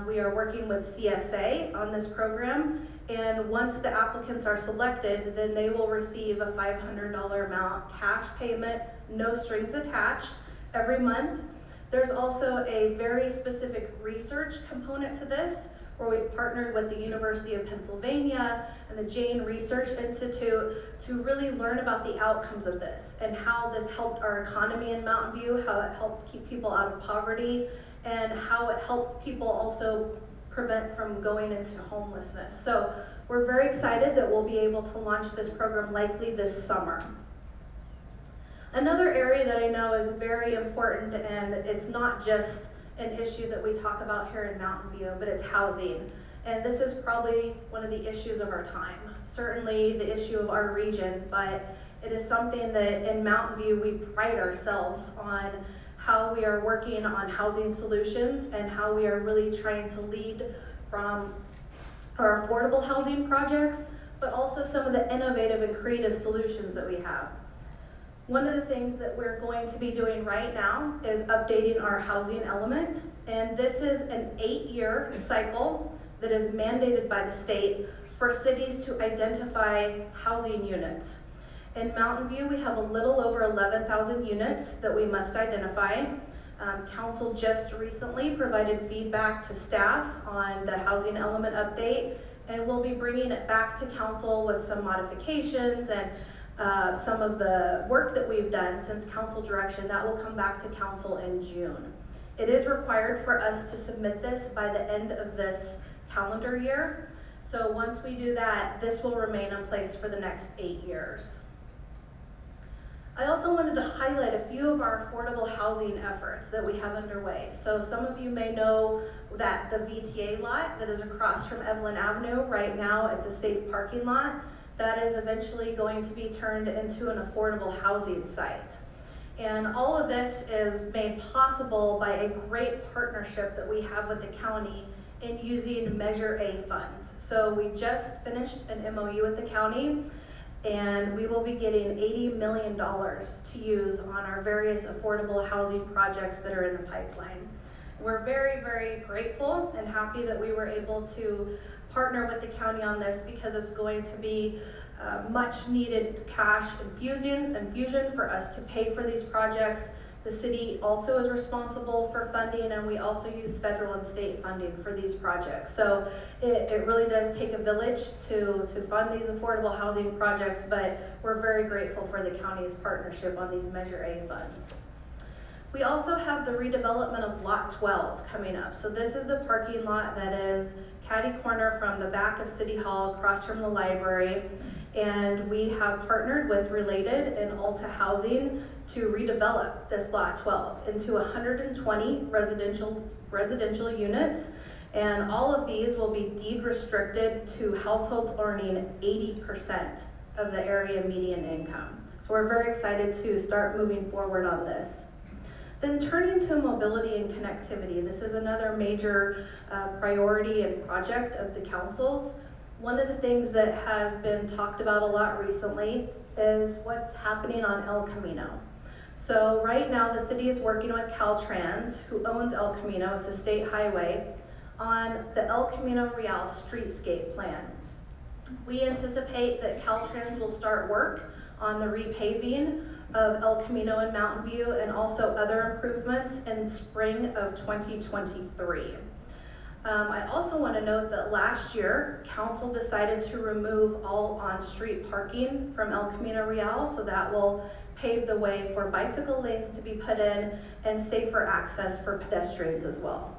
We are working with CSA on this program, and once the applicants are selected, then they will receive a $500 amount cash payment, no strings attached, every month. There's also a very specific research component to this, where we've partnered with the University of Pennsylvania and the Jane Research Institute to really learn about the outcomes of this and how this helped our economy in Mountain View, how it helped keep people out of poverty, and how it helped people also prevent from going into homelessness. So we're very excited that we'll be able to launch this program likely this summer. Another area that I know is very important, and it's not just an issue that we talk about here in Mountain View, but it's housing. And this is probably one of the issues of our time, certainly the issue of our region, but it is something that in Mountain View we pride ourselves on how we are working on housing solutions and how we are really trying to lead from our affordable housing projects, but also some of the innovative and creative solutions that we have. One of the things that we're going to be doing right now is updating our housing element, and this is an 8-year cycle that is mandated by the state for cities to identify housing units. In Mountain View, we have a little over 11,000 units that we must identify. Council just recently provided feedback to staff on the housing element update, and we'll be bringing it back to council with some modifications and some of the work that we've done since council direction. That will come back to council in June. It is required for us to submit this by the end of this calendar year. So once we do that, this will remain in place for the next 8 years. I also wanted to highlight a few of our affordable housing efforts that we have underway. So some of you may know that the VTA lot that is across from Evelyn Avenue, right now it's a safe parking lot. That is eventually going to be turned into an affordable housing site. And all of this is made possible by a great partnership that we have with the county in using Measure A funds. So we just finished an MOU with the county, and we will be getting $80 million to use on our various affordable housing projects that are in the pipeline. We're very, very grateful and happy that we were able to partner with the county on this, because it's going to be much needed cash infusion for us to pay for these projects. The city also is responsible for funding, and we also use federal and state funding for these projects. So it really does take a village to fund these affordable housing projects, but we're very grateful for the county's partnership on these Measure A funds. We also have the redevelopment of Lot 12 coming up. So this is the parking lot that is catty corner from the back of City Hall, across from the library. And we have partnered with Related and Alta Housing to redevelop this Lot 12 into 120 residential units. And all of these will be deed restricted to households earning 80% of the area median income. So we're very excited to start moving forward on this. Then turning to mobility and connectivity, this is another major priority and project of the council's. One of the things that has been talked about a lot recently is what's happening on El Camino. So right now the city is working with Caltrans, who owns El Camino, it's a state highway, on the El Camino Real streetscape plan. We anticipate that Caltrans will start work on the repaving of El Camino in Mountain View and also other improvements in spring of 2023. I also want to note that last year, council decided to remove all on-street parking from El Camino Real, so that will pave the way for bicycle lanes to be put in and safer access for pedestrians as well.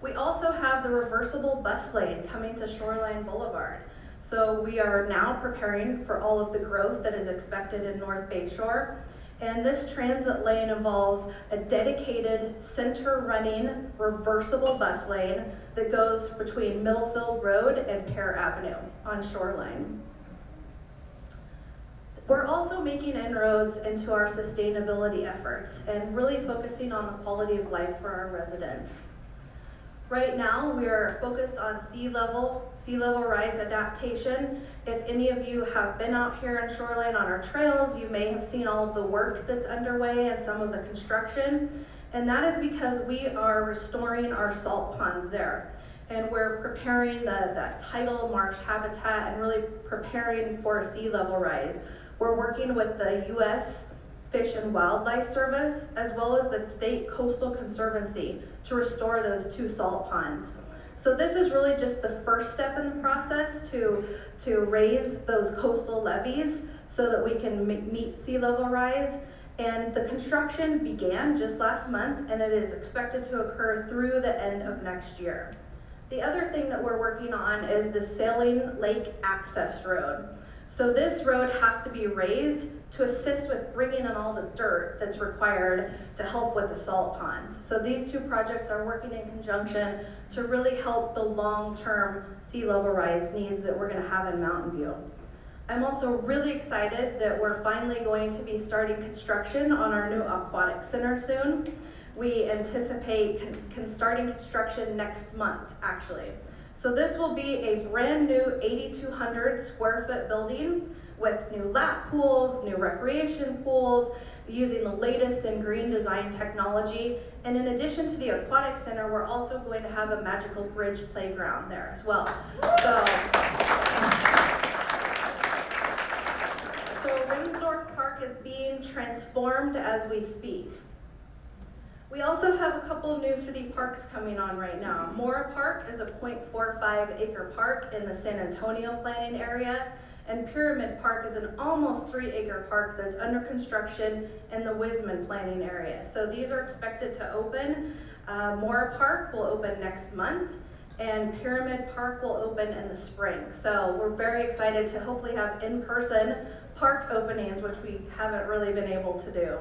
We also have the reversible bus lane coming to Shoreline Boulevard. So we are now preparing for all of the growth that is expected in North Bayshore. And this transit lane involves a dedicated center-running reversible bus lane that goes between Middlefield Road and Pear Avenue on Shoreline. We're also making inroads into our sustainability efforts and really focusing on the quality of life for our residents. Right now, we are focused on sea level rise adaptation. If any of you have been out here in Shoreline on our trails, you may have seen all of the work that's underway and some of the construction. And that is because we are restoring our salt ponds there. And we're preparing that tidal marsh habitat and really preparing for sea level rise. We're working with the U.S. Fish and Wildlife Service, as well as the State Coastal Conservancy, to restore those 2 salt ponds. So this is really just the first step in the process to raise those coastal levees so that we can meet sea level rise. And the construction began just last month, and it is expected to occur through the end of next year. The other thing that we're working on is the Sailing Lake Access Road. So this road has to be raised to assist with bringing in all the dirt that's required to help with the salt ponds. So these two projects are working in conjunction to really help the long-term sea level rise needs that we're gonna have in Mountain View. I'm also really excited that we're finally going to be starting construction on our new Aquatic Center soon. We anticipate starting construction next month, actually. So this will be a brand new 8,200 square foot building with new lap pools, new recreation pools, using the latest in green design technology. And in addition to the Aquatic Center, we're also going to have a magical bridge playground there as well. So Windsor Park is being transformed as we speak. We also have a couple new city parks coming on right now. Mora Park is a 0.45 acre park in the San Antonio planning area, and Pyramid Park is an almost 3 acre park that's under construction in the Wisman planning area. So these are expected to open. Mora Park will open next month, and Pyramid Park will open in the spring. So we're very excited to hopefully have in-person park openings, which we haven't really been able to do.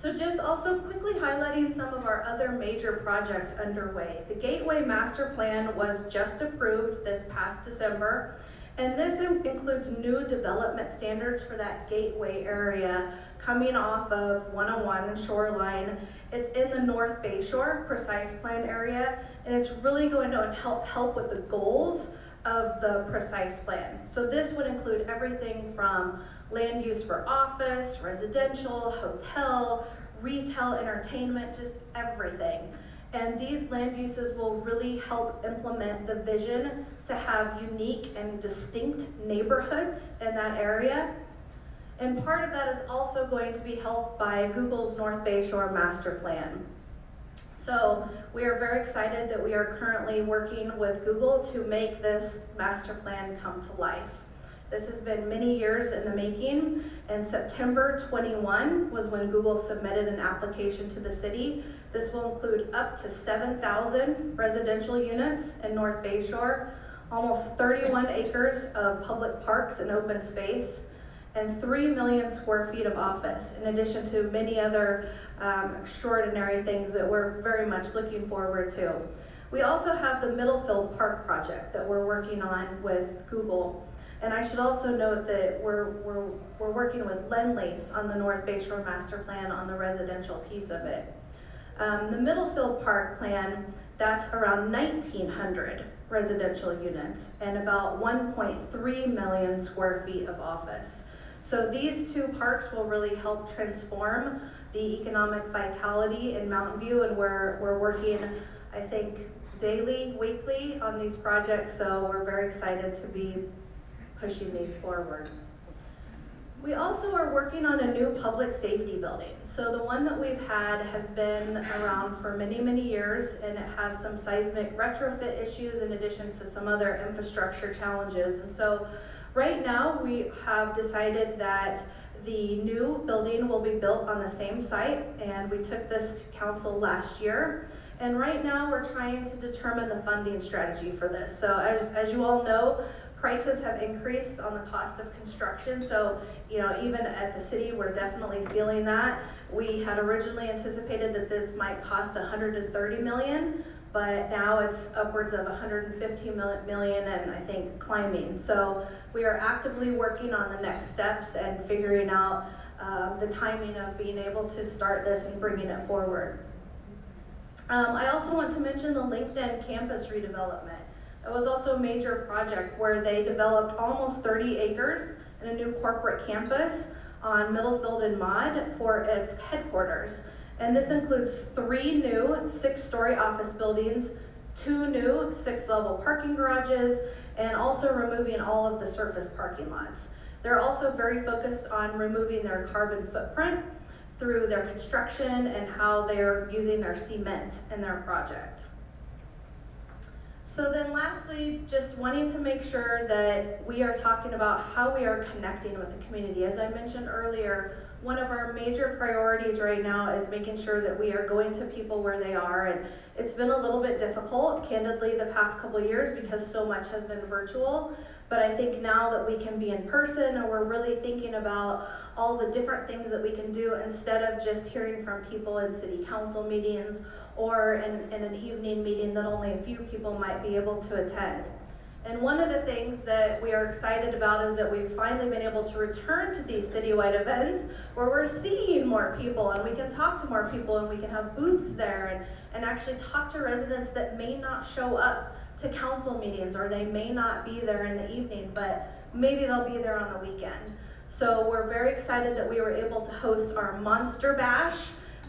So just also quickly highlighting some of our other major projects underway. The Gateway Master Plan was just approved this past December, and this includes new development standards for that gateway area coming off of 101 and Shoreline. It's in the North Bayshore Precise Plan area, and it's really going to help with the goals of the Precise Plan. So this would include everything from land use for office, residential, hotel, retail, entertainment, just everything. And these land uses will really help implement the vision to have unique and distinct neighborhoods in that area. And part of that is also going to be helped by Google's North Bayshore Master Plan. So we are very excited that we are currently working with Google to make this master plan come to life. This has been many years in the making, and September 21 was when Google submitted an application to the city. This will include up to 7,000 residential units in North Bayshore, almost 31 acres of public parks and open space, and 3 million square feet of office, in addition to many other extraordinary things that we're very much looking forward to. We also have the Middlefield Park project that we're working on with Google. And I should also note that we're working with Lend-Lease on the North Bayshore Master Plan on the residential piece of it. The Middlefield Park plan, that's around 1,900 residential units and about 1.3 million square feet of office. So these two parks will really help transform the economic vitality in Mountain View, and we're working, I think, daily, weekly on these projects, so we're very excited to be pushing these forward. We also are working on a new public safety building. So the one that we've had has been around for many, many years, and it has some seismic retrofit issues in addition to some other infrastructure challenges. And so right now we have decided that the new building will be built on the same site, and we took this to council last year. And right now we're trying to determine the funding strategy for this. So as you all know, prices have increased on the cost of construction. So, you know, even at the city, we're definitely feeling that. We had originally anticipated that this might cost $130 million, but now it's upwards of $150 million, and I think climbing. So we are actively working on the next steps and figuring out the timing of being able to start this and bringing it forward. I also want to mention the LinkedIn campus redevelopment. It was also a major project where they developed almost 30 acres in a new corporate campus on Middlefield and Maud for its headquarters. And this includes 3 new 6-story office buildings, 2 new 6-level parking garages, and also removing all of the surface parking lots. They're also very focused on removing their carbon footprint through their construction and how they're using their cement in their project. So then lastly, just wanting to make sure that we are talking about how we are connecting with the community. As I mentioned earlier, one of our major priorities right now is making sure that we are going to people where they are, and it's been a little bit difficult, candidly, the past couple of years because so much has been virtual. But I think now that we can be in person and we're really thinking about all the different things that we can do instead of just hearing from people in city council meetings or in an evening meeting that only a few people might be able to attend. And one of the things that we are excited about is that we've finally been able to return to these citywide events where we're seeing more people and we can talk to more people and we can have booths there and actually talk to residents that may not show up to council meetings, or they may not be there in the evening, but maybe they'll be there on the weekend. So we're very excited that we were able to host our Monster Bash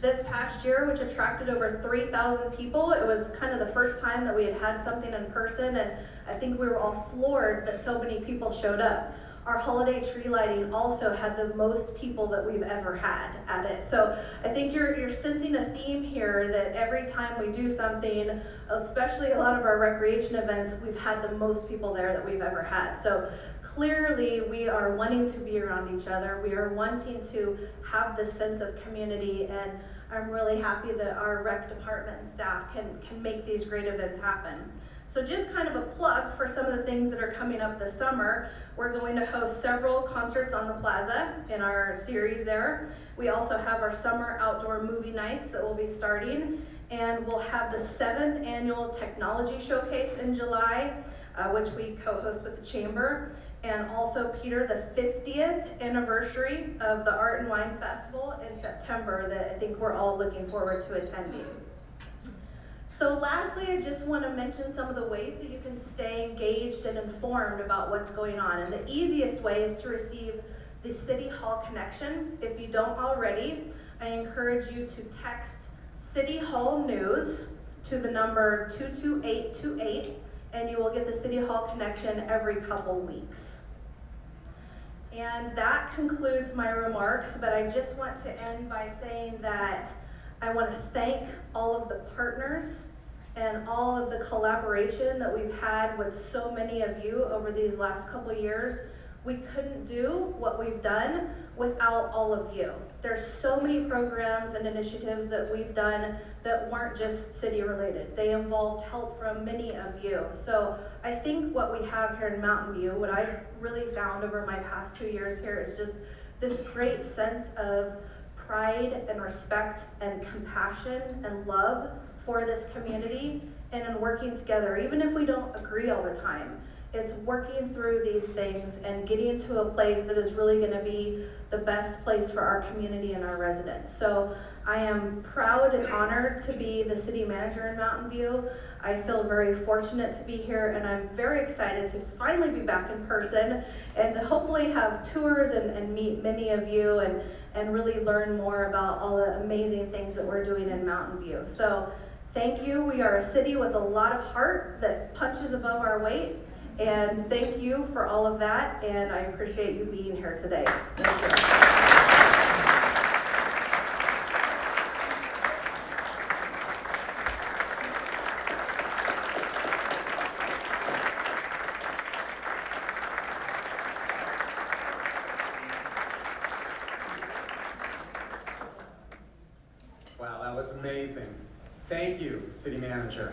this past year, which attracted over 3,000 people. It was kind of the first time that we had something in person, and I think we were all floored that so many people showed up. Our holiday tree lighting also had the most people that we've ever had at it. So I think you're sensing a theme here that every time we do something, especially a lot of our recreation events, we've had the most people there that we've ever had. So clearly we are wanting to be around each other. We are wanting to have this sense of community, and I'm really happy that our rec department and staff can make these great events happen. So just kind of a plug for some of the things that are coming up this summer. We're going to host several concerts on the plaza in our series there. We also have our summer outdoor movie nights that will be starting, and we'll have the 7th annual technology showcase in July, which we co-host with the Chamber, and also, Peter, the 50th anniversary of the Art and Wine Festival in September that I think we're all looking forward to attending. So lastly, I just want to mention some of the ways that you can stay engaged and informed about what's going on. And the easiest way is to receive the City Hall Connection. If you don't already, I encourage you to text City Hall News to the number 22828, and you will get the City Hall Connection every couple weeks. And that concludes my remarks, but I just want to end by saying that I want to thank all of the partners and all of the collaboration that we've had with so many of you over these last couple of years. We couldn't do what we've done without all of you. There's so many programs and initiatives that we've done that weren't just city related. They involved help from many of you. So I think what we have here in Mountain View, what I've really found over my past 2 years here is just this great sense of pride and respect and compassion and love for this community, and in working together, even if we don't agree all the time. It's working through these things and getting to a place that is really going to be the best place for our community and our residents. So I am proud and honored to be the city manager in Mountain View. I feel very fortunate to be here, and I'm very excited to finally be back in person and to hopefully have tours and meet many of you and really learn more about all the amazing things that we're doing in Mountain View. So thank you. We are a city with a lot of heart that punches above our weight. And thank you for all of that, and I appreciate you being here today. Thank you. Wow, that was amazing. Thank you, City Manager.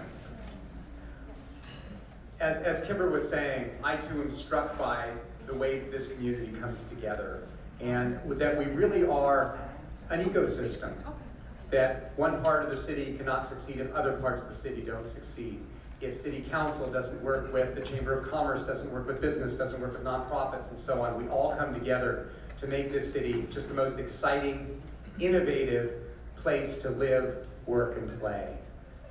As Kimber was saying, I too am struck by the way this community comes together, and that we really are an ecosystem, that one part of the city cannot succeed if other parts of the city don't succeed. If City Council doesn't work with the Chamber of Commerce, doesn't work with business, doesn't work with nonprofits and so on, we all come together to make this city just the most exciting, innovative place to live, work, and play.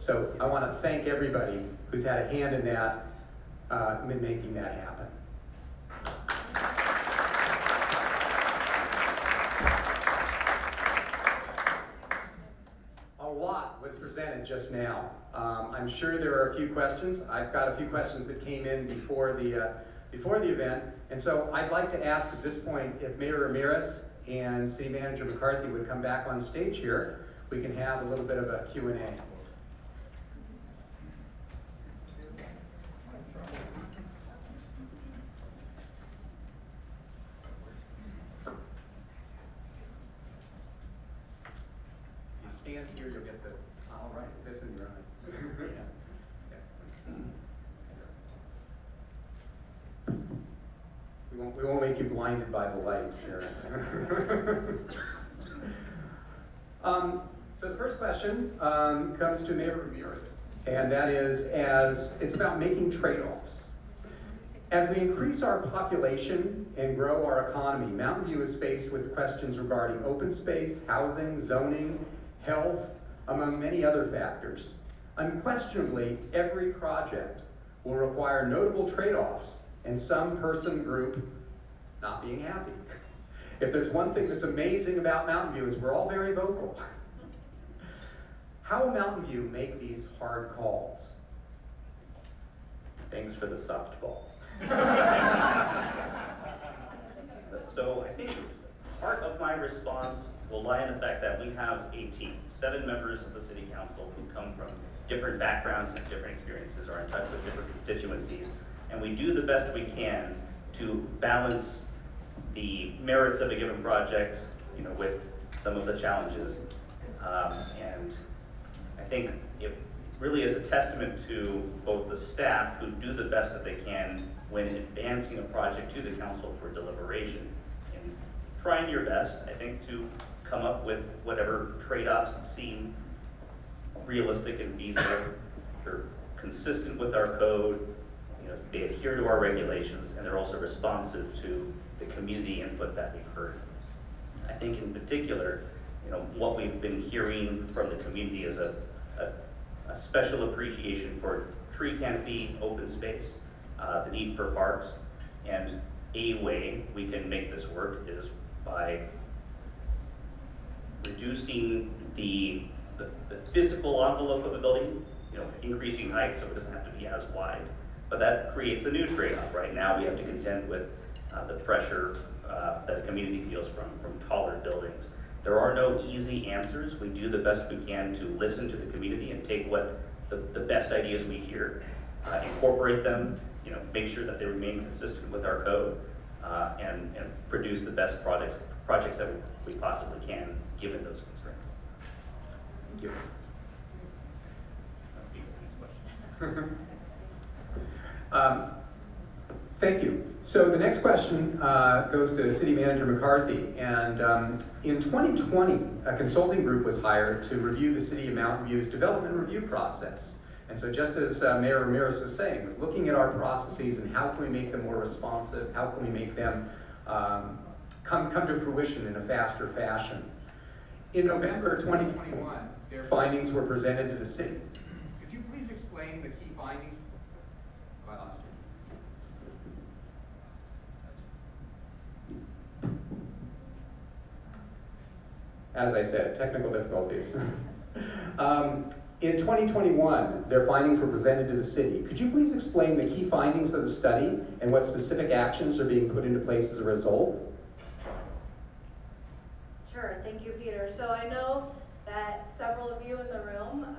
So I want to thank everybody who's had a hand in that, in making that happen. A lot was presented just now. I'm sure there are a few questions. I've got a few questions that came in before the event, and so I'd like to ask at this point if Mayor Ramirez and City Manager McCarthy would come back on stage here. We can have a little bit of a Q&A. stand here, you'll get the, all right, this in your eye. We won't make you blinded by the lights here. So the first question comes to Mayor Ramirez, and that is, it's about making trade-offs. As we increase our population and grow our economy, Mountain View is faced with questions regarding open space, housing, zoning, health, among many other factors. Unquestionably, every project will require notable trade-offs and some person group not being happy. If there's one thing that's amazing about Mountain View is we're all very vocal. How will Mountain View make these hard calls? Thanks for the softball. So I think part of my response will lie in the fact that we have a team, 7 members of the city council who come from different backgrounds and different experiences, are in touch with different constituencies, and we do the best we can to balance the merits of a given project, with some of the challenges. And I think it really is a testament to both the staff who do the best that they can when advancing a project to the council for deliberation, and trying your best, I think, to come up with whatever trade-offs seem realistic and feasible. They're consistent with our code, they adhere to our regulations, and they're also responsive to the community input that we've heard. I think in particular, what we've been hearing from the community is a special appreciation for tree canopy, open space, the need for parks, and a way we can make this work is by reducing the physical envelope of the building, increasing height so it doesn't have to be as wide. But that creates a new trade-off. Right now we have to contend with the pressure that the community feels from taller buildings. There are no easy answers. We do the best we can to listen to the community and take what the best ideas we hear, incorporate them, make sure that they remain consistent with our code, and produce the best projects that we possibly can, given those constraints. Thank you. That'll be the next question. Thank you. So the next question goes to City Manager McCarthy. And in 2020, a consulting group was hired to review the City of Mountain View's development review process. And so just as Mayor Ramirez was saying, looking at our processes and how can we make them more responsive, how can we make them come to fruition in a faster fashion. In November 2021, their findings were presented to the city. Could you please explain the key findings? Oh, I lost you. As I said, technical difficulties. In 2021, their findings were presented to the city. Could you please explain the key findings of the study and what specific actions are being put into place as a result? Sure, thank you, Peter. So I know that several of you in the room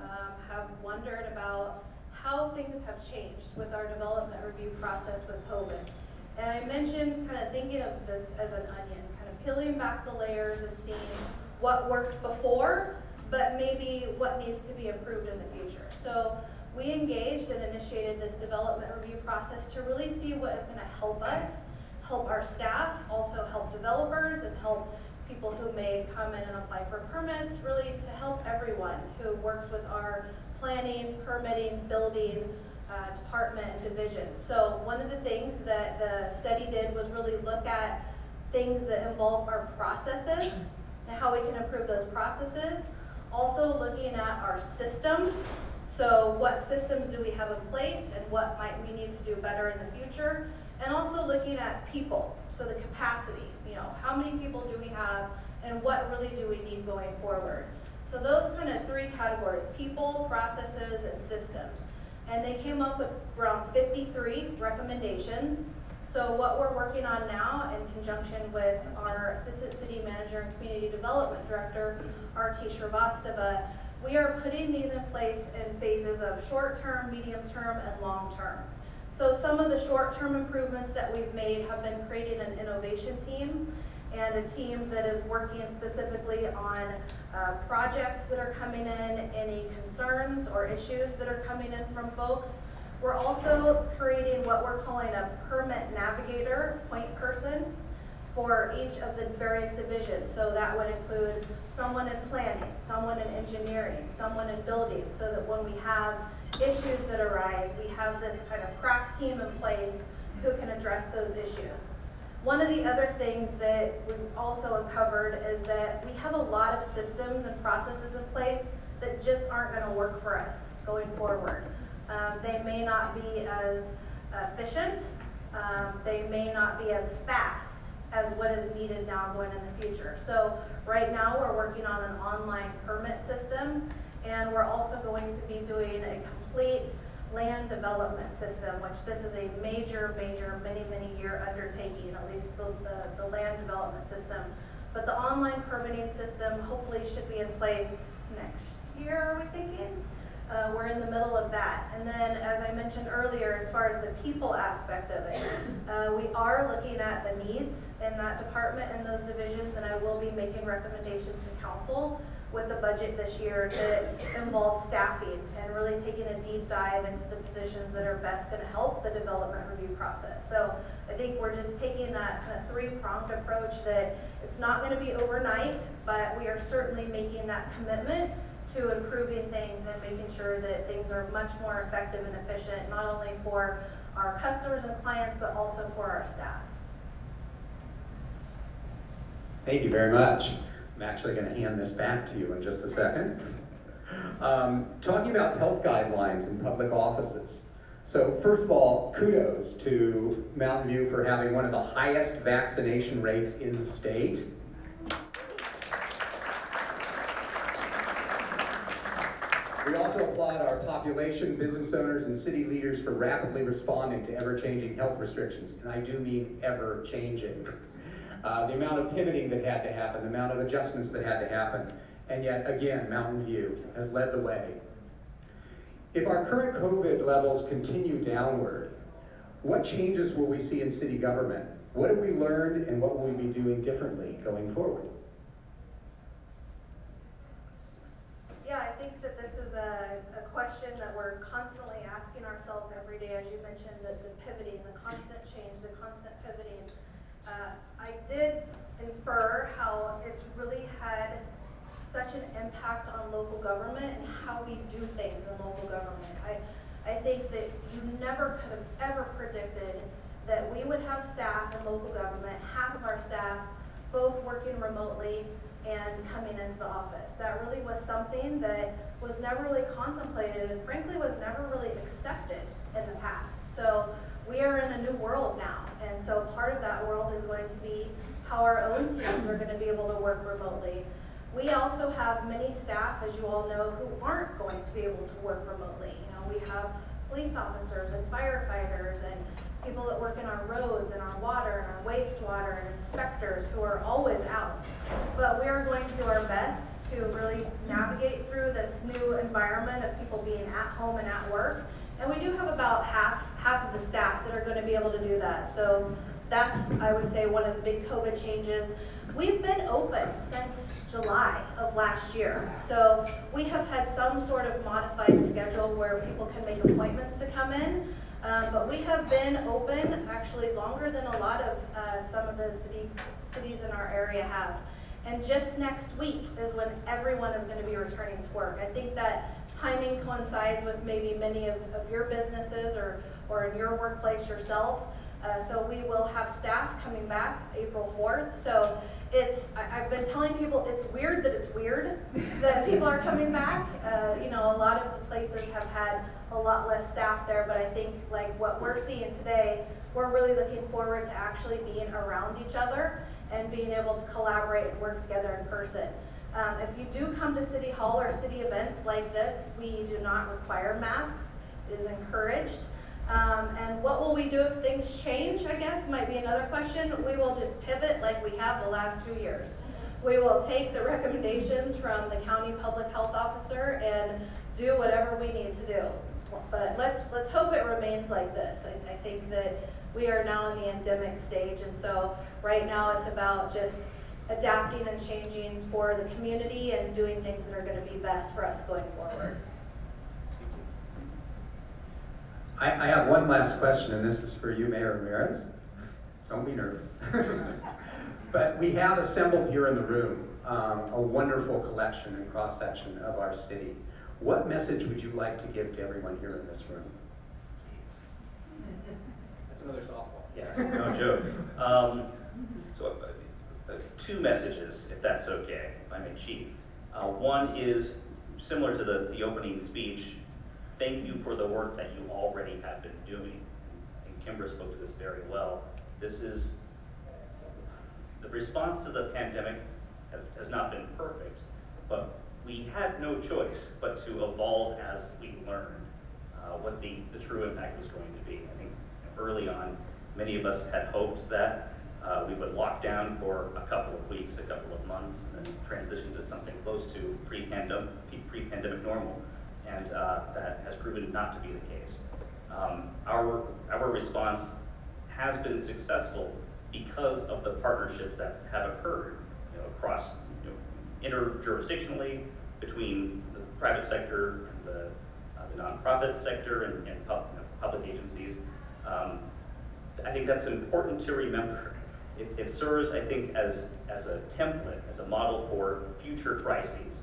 have wondered about how things have changed with our development review process with COVID. And I mentioned kind of thinking of this as an onion, kind of peeling back the layers and seeing what worked before, but maybe what needs to be improved in the future. So we engaged and initiated this development review process to really see what is going to help us, help our staff, also help developers, and help people who may come in and apply for permits, really to help everyone who works with our planning, permitting, building department and division. So one of the things that the study did was really look at things that involve our processes and how we can improve those processes. Also looking at our systems. So what systems do we have in place and what might we need to do better in the future? And also looking at people. So the capacity, how many people do we have and what really do we need going forward? So those kind of 3 categories, people, processes, and systems. And they came up with around 53 recommendations. So what we're working on now in conjunction with our Assistant City Manager and Community Development Director, R.T. Shrivastava, we are putting these in place in phases of short-term, medium-term, and long-term. So some of the short-term improvements that we've made have been creating an innovation team and a team that is working specifically on projects that are coming in, any concerns or issues that are coming in from folks. We're also creating what we're calling a permit navigator point person for each of the various divisions. So that would include someone in planning, someone in engineering, someone in building, so that when we have issues that arise, we have this kind of crack team in place who can address those issues. One of the other things that we've also uncovered is that we have a lot of systems and processes in place that just aren't going to work for us going forward. They may not be as efficient, they may not be as fast as what is needed now going in the future. So right now we're working on an online permit system, and we're also going to be doing a complete land development system, which this is a major, many year undertaking, at least the land development system. But the online permitting system hopefully should be in place next year, are we thinking? We're in the middle of that. And then, as I mentioned earlier, as far as the people aspect of it, we are looking at the needs in that department and those divisions, and I will be making recommendations to council with the budget this year that involves staffing and really taking a deep dive into the positions that are best going to help the development review process. So I think we're just taking that kind of three-pronged approach that it's not going to be overnight, but we are certainly making that commitment to improving things and making sure that things are much more effective and efficient, not only for our customers and clients, but also for our staff. Thank you very much. I'm actually going to hand this back to you in just a second. Talking about health guidelines in public offices. So first of all, kudos to Mountain View for having one of the highest vaccination rates in the state. We also applaud our population, business owners, and city leaders for rapidly responding to ever-changing health restrictions, and I do mean ever-changing. The amount of pivoting that had to happen, the amount of adjustments that had to happen, and yet again, Mountain View has led the way. If our current COVID levels continue downward, what changes will we see in city government? What have we learned, and what will we be doing differently going forward? Yeah, I think that this is a question that we're constantly asking ourselves every day, as you mentioned, the pivoting, the constant change, the constant pivoting. I did infer how it's really had such an impact on local government and how we do things in local government. I think that you never could have ever predicted that we would have staff in local government, half of our staff both working remotely and coming into the office. That really was something that was never really contemplated and frankly was never really accepted in the past. So we are in a new world now, and so part of that world is going to be how our own teams are going to be able to work remotely. We also have many staff, as you all know, who aren't going to be able to work remotely. You know, we have police officers and firefighters and people that work in our roads and our water and our wastewater and inspectors who are always out. But we are going to do our best to really navigate through this new environment of people being at home and at work. And we do have about half of the staff that are going to be able to do that. So that's, I would say, one of the big COVID changes. We've been open since July of last year. So we have had some sort of modified schedule where people can make appointments to come in. But we have been open actually longer than a lot of some of the cities in our area have. And just next week is when everyone is going to be returning to work. I think that timing coincides with maybe many of your businesses or in your workplace yourself. So we will have staff coming back April 4th. So I've been telling people it's weird that people are coming back. You know, a lot of the places have had a lot less staff there, but I think like what we're seeing today, we're really looking forward to actually being around each other and being able to collaborate and work together in person. If you do come to City Hall or city events like this, we do not require masks. It is encouraged. And what will we do if things change, I guess, might be another question. We will just pivot like we have the last 2 years. We will take the recommendations from the county public health officer and do whatever we need to do. But let's hope it remains like this. I think that we are now in the endemic stage. And so right now it's about just adapting and changing for the community and doing things that are going to be best for us going forward. I have one last question, and this is for you, Mayor Ramirez. Don't be nervous. But we have assembled here in the room a wonderful collection and cross-section of our city. What message would you like to give to everyone here in this room? That's another softball. Yes, no joke. Two messages, if that's okay, if I may cheat. One is similar to the opening speech. Thank you for the work that you already have been doing. And Kimber spoke to this very well. This is, the response to the pandemic has not been perfect, but we had no choice but to evolve as we learned what the true impact was going to be. I think early on, many of us had hoped that we would lock down for a couple of weeks, a couple of months, and then transition to something close to pre-pandemic normal. And that has proven not to be the case. Our response has been successful because of the partnerships that have occurred, across, interjurisdictionally between the private sector and the nonprofit sector and public agencies. I think that's important to remember. It serves, I think, as a template, as a model for future crises.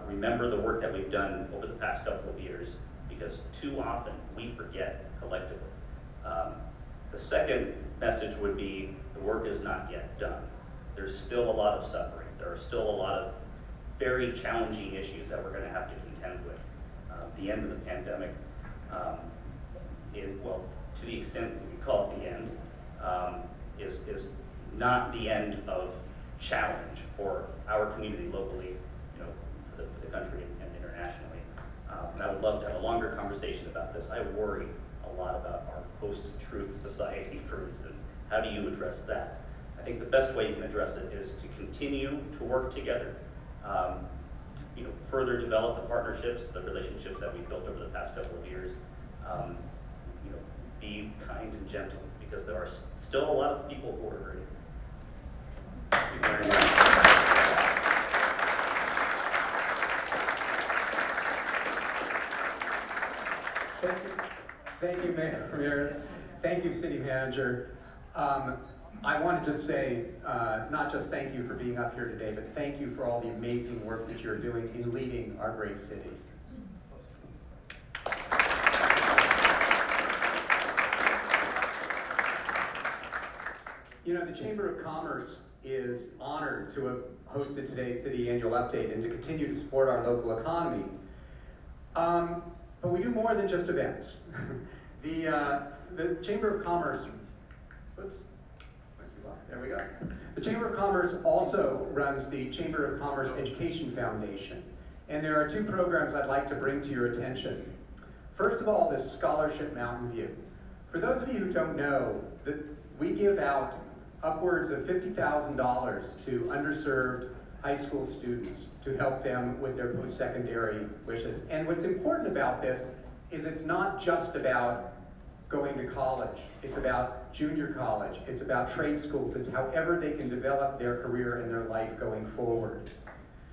Remember the work that we've done over the past couple of years, because too often we forget collectively. The second message would be the work is not yet done. There's still a lot of suffering. There are still a lot of very challenging issues that we're going to have to contend with. The end of the pandemic, well, to the extent we call it the end, is not the end of challenge for our community locally, for the country and internationally. And I would love to have a longer conversation about this. I worry a lot about our post-truth society, for instance. How do you address that? I think the best way you can address it is to continue to work together, to, further develop the partnerships, the relationships that we've built over the past couple of years. Be kind and gentle, because there are still a lot of people who are hurting. Thank you very much. Thank you, Mayor Ramirez. Thank you, City Manager. I want to just say, not just thank you for being up here today, but thank you for all the amazing work that you're doing in leading our great city. The Chamber of Commerce is honored to have hosted today's City Annual Update and to continue to support our local economy. But we do more than just events. The Chamber of Commerce, there we go. The Chamber of Commerce also runs the Chamber of Commerce Education Foundation. And there are two programs I'd like to bring to your attention. First of all, this Scholarship Mountain View. For those of you who don't know, we give out upwards of $50,000 to underserved high school students to help them with their post-secondary wishes. And what's important about this is it's not just about going to college. It's about junior college. It's about trade schools. It's however they can develop their career and their life going forward.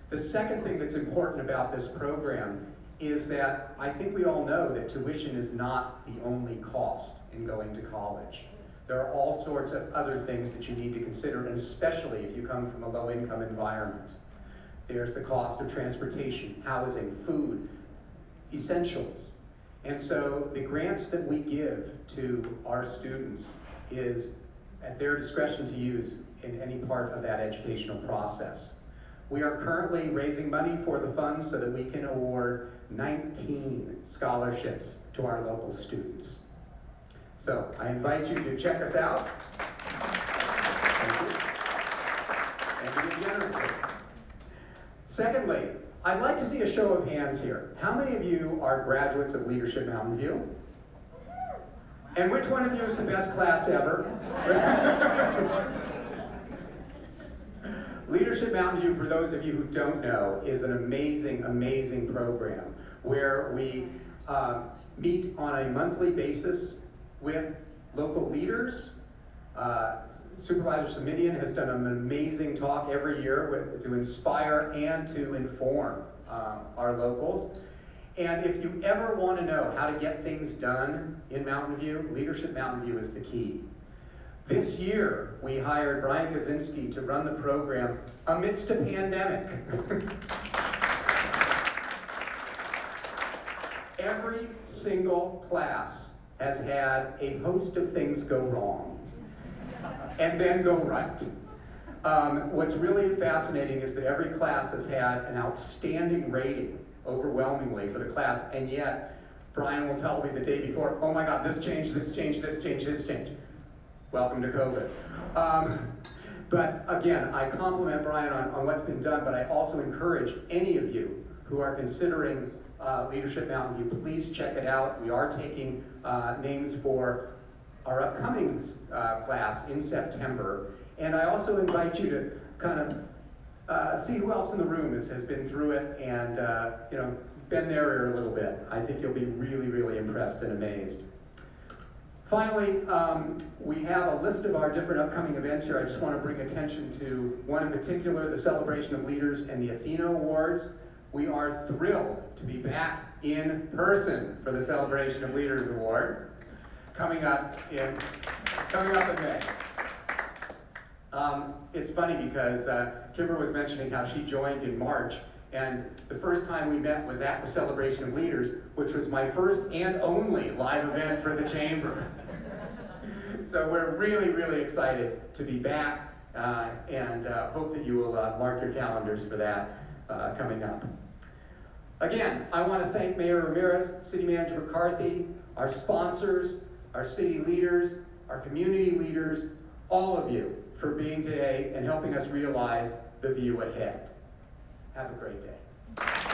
The second thing that's important about this program is that I think we all know that tuition is not the only cost in going to college. There are all sorts of other things that you need to consider, and especially if you come from a low-income environment. There's the cost of transportation, housing, food, essentials. And so the grants that we give to our students is at their discretion to use in any part of that educational process. We are currently raising money for the funds so that we can award 19 scholarships to our local students. So I invite you to check us out. Thank you. And be generous. Secondly, I'd like to see a show of hands here. How many of you are graduates of Leadership Mountain View? And which one of you is the best class ever? Leadership Mountain View, for those of you who don't know, is an amazing, amazing program where we meet on a monthly basis with local leaders. Supervisor Simidian has done an amazing talk every year to inspire and to inform our locals. And if you ever want to know how to get things done in Mountain View, Leadership Mountain View is the key. This year, we hired Brian Kaczynski to run the program amidst a pandemic. Every single class has had a host of things go wrong and then go right. What's really fascinating is that every class has had an outstanding rating, overwhelmingly, for the class, and yet Brian will tell me the day before, oh my God, this changed, this changed, this changed, this changed. Welcome to COVID. But again, I compliment Brian on what's been done, but I also encourage any of you who are considering Leadership Mountain View, please check it out. We are taking names for our upcoming class in September. And I also invite you to kind of see who else in the room has been through it and you know, been there a little bit. I think you'll be really, really impressed and amazed. Finally, we have a list of our different upcoming events here. I just want to bring attention to one in particular, the Celebration of Leaders and the Athena Awards. We are thrilled to be back in person for the Celebration of Leaders Award coming up in May. It's funny because Kimber was mentioning how she joined in March, and the first time we met was at the Celebration of Leaders, which was my first and only live event for the Chamber. So we're really, really excited to be back and hope that you will mark your calendars for that coming up. Again, I want to thank Mayor Ramirez, City Manager McCarthy, our sponsors, our city leaders, our community leaders, all of you for being today and helping us realize the view ahead. Have a great day.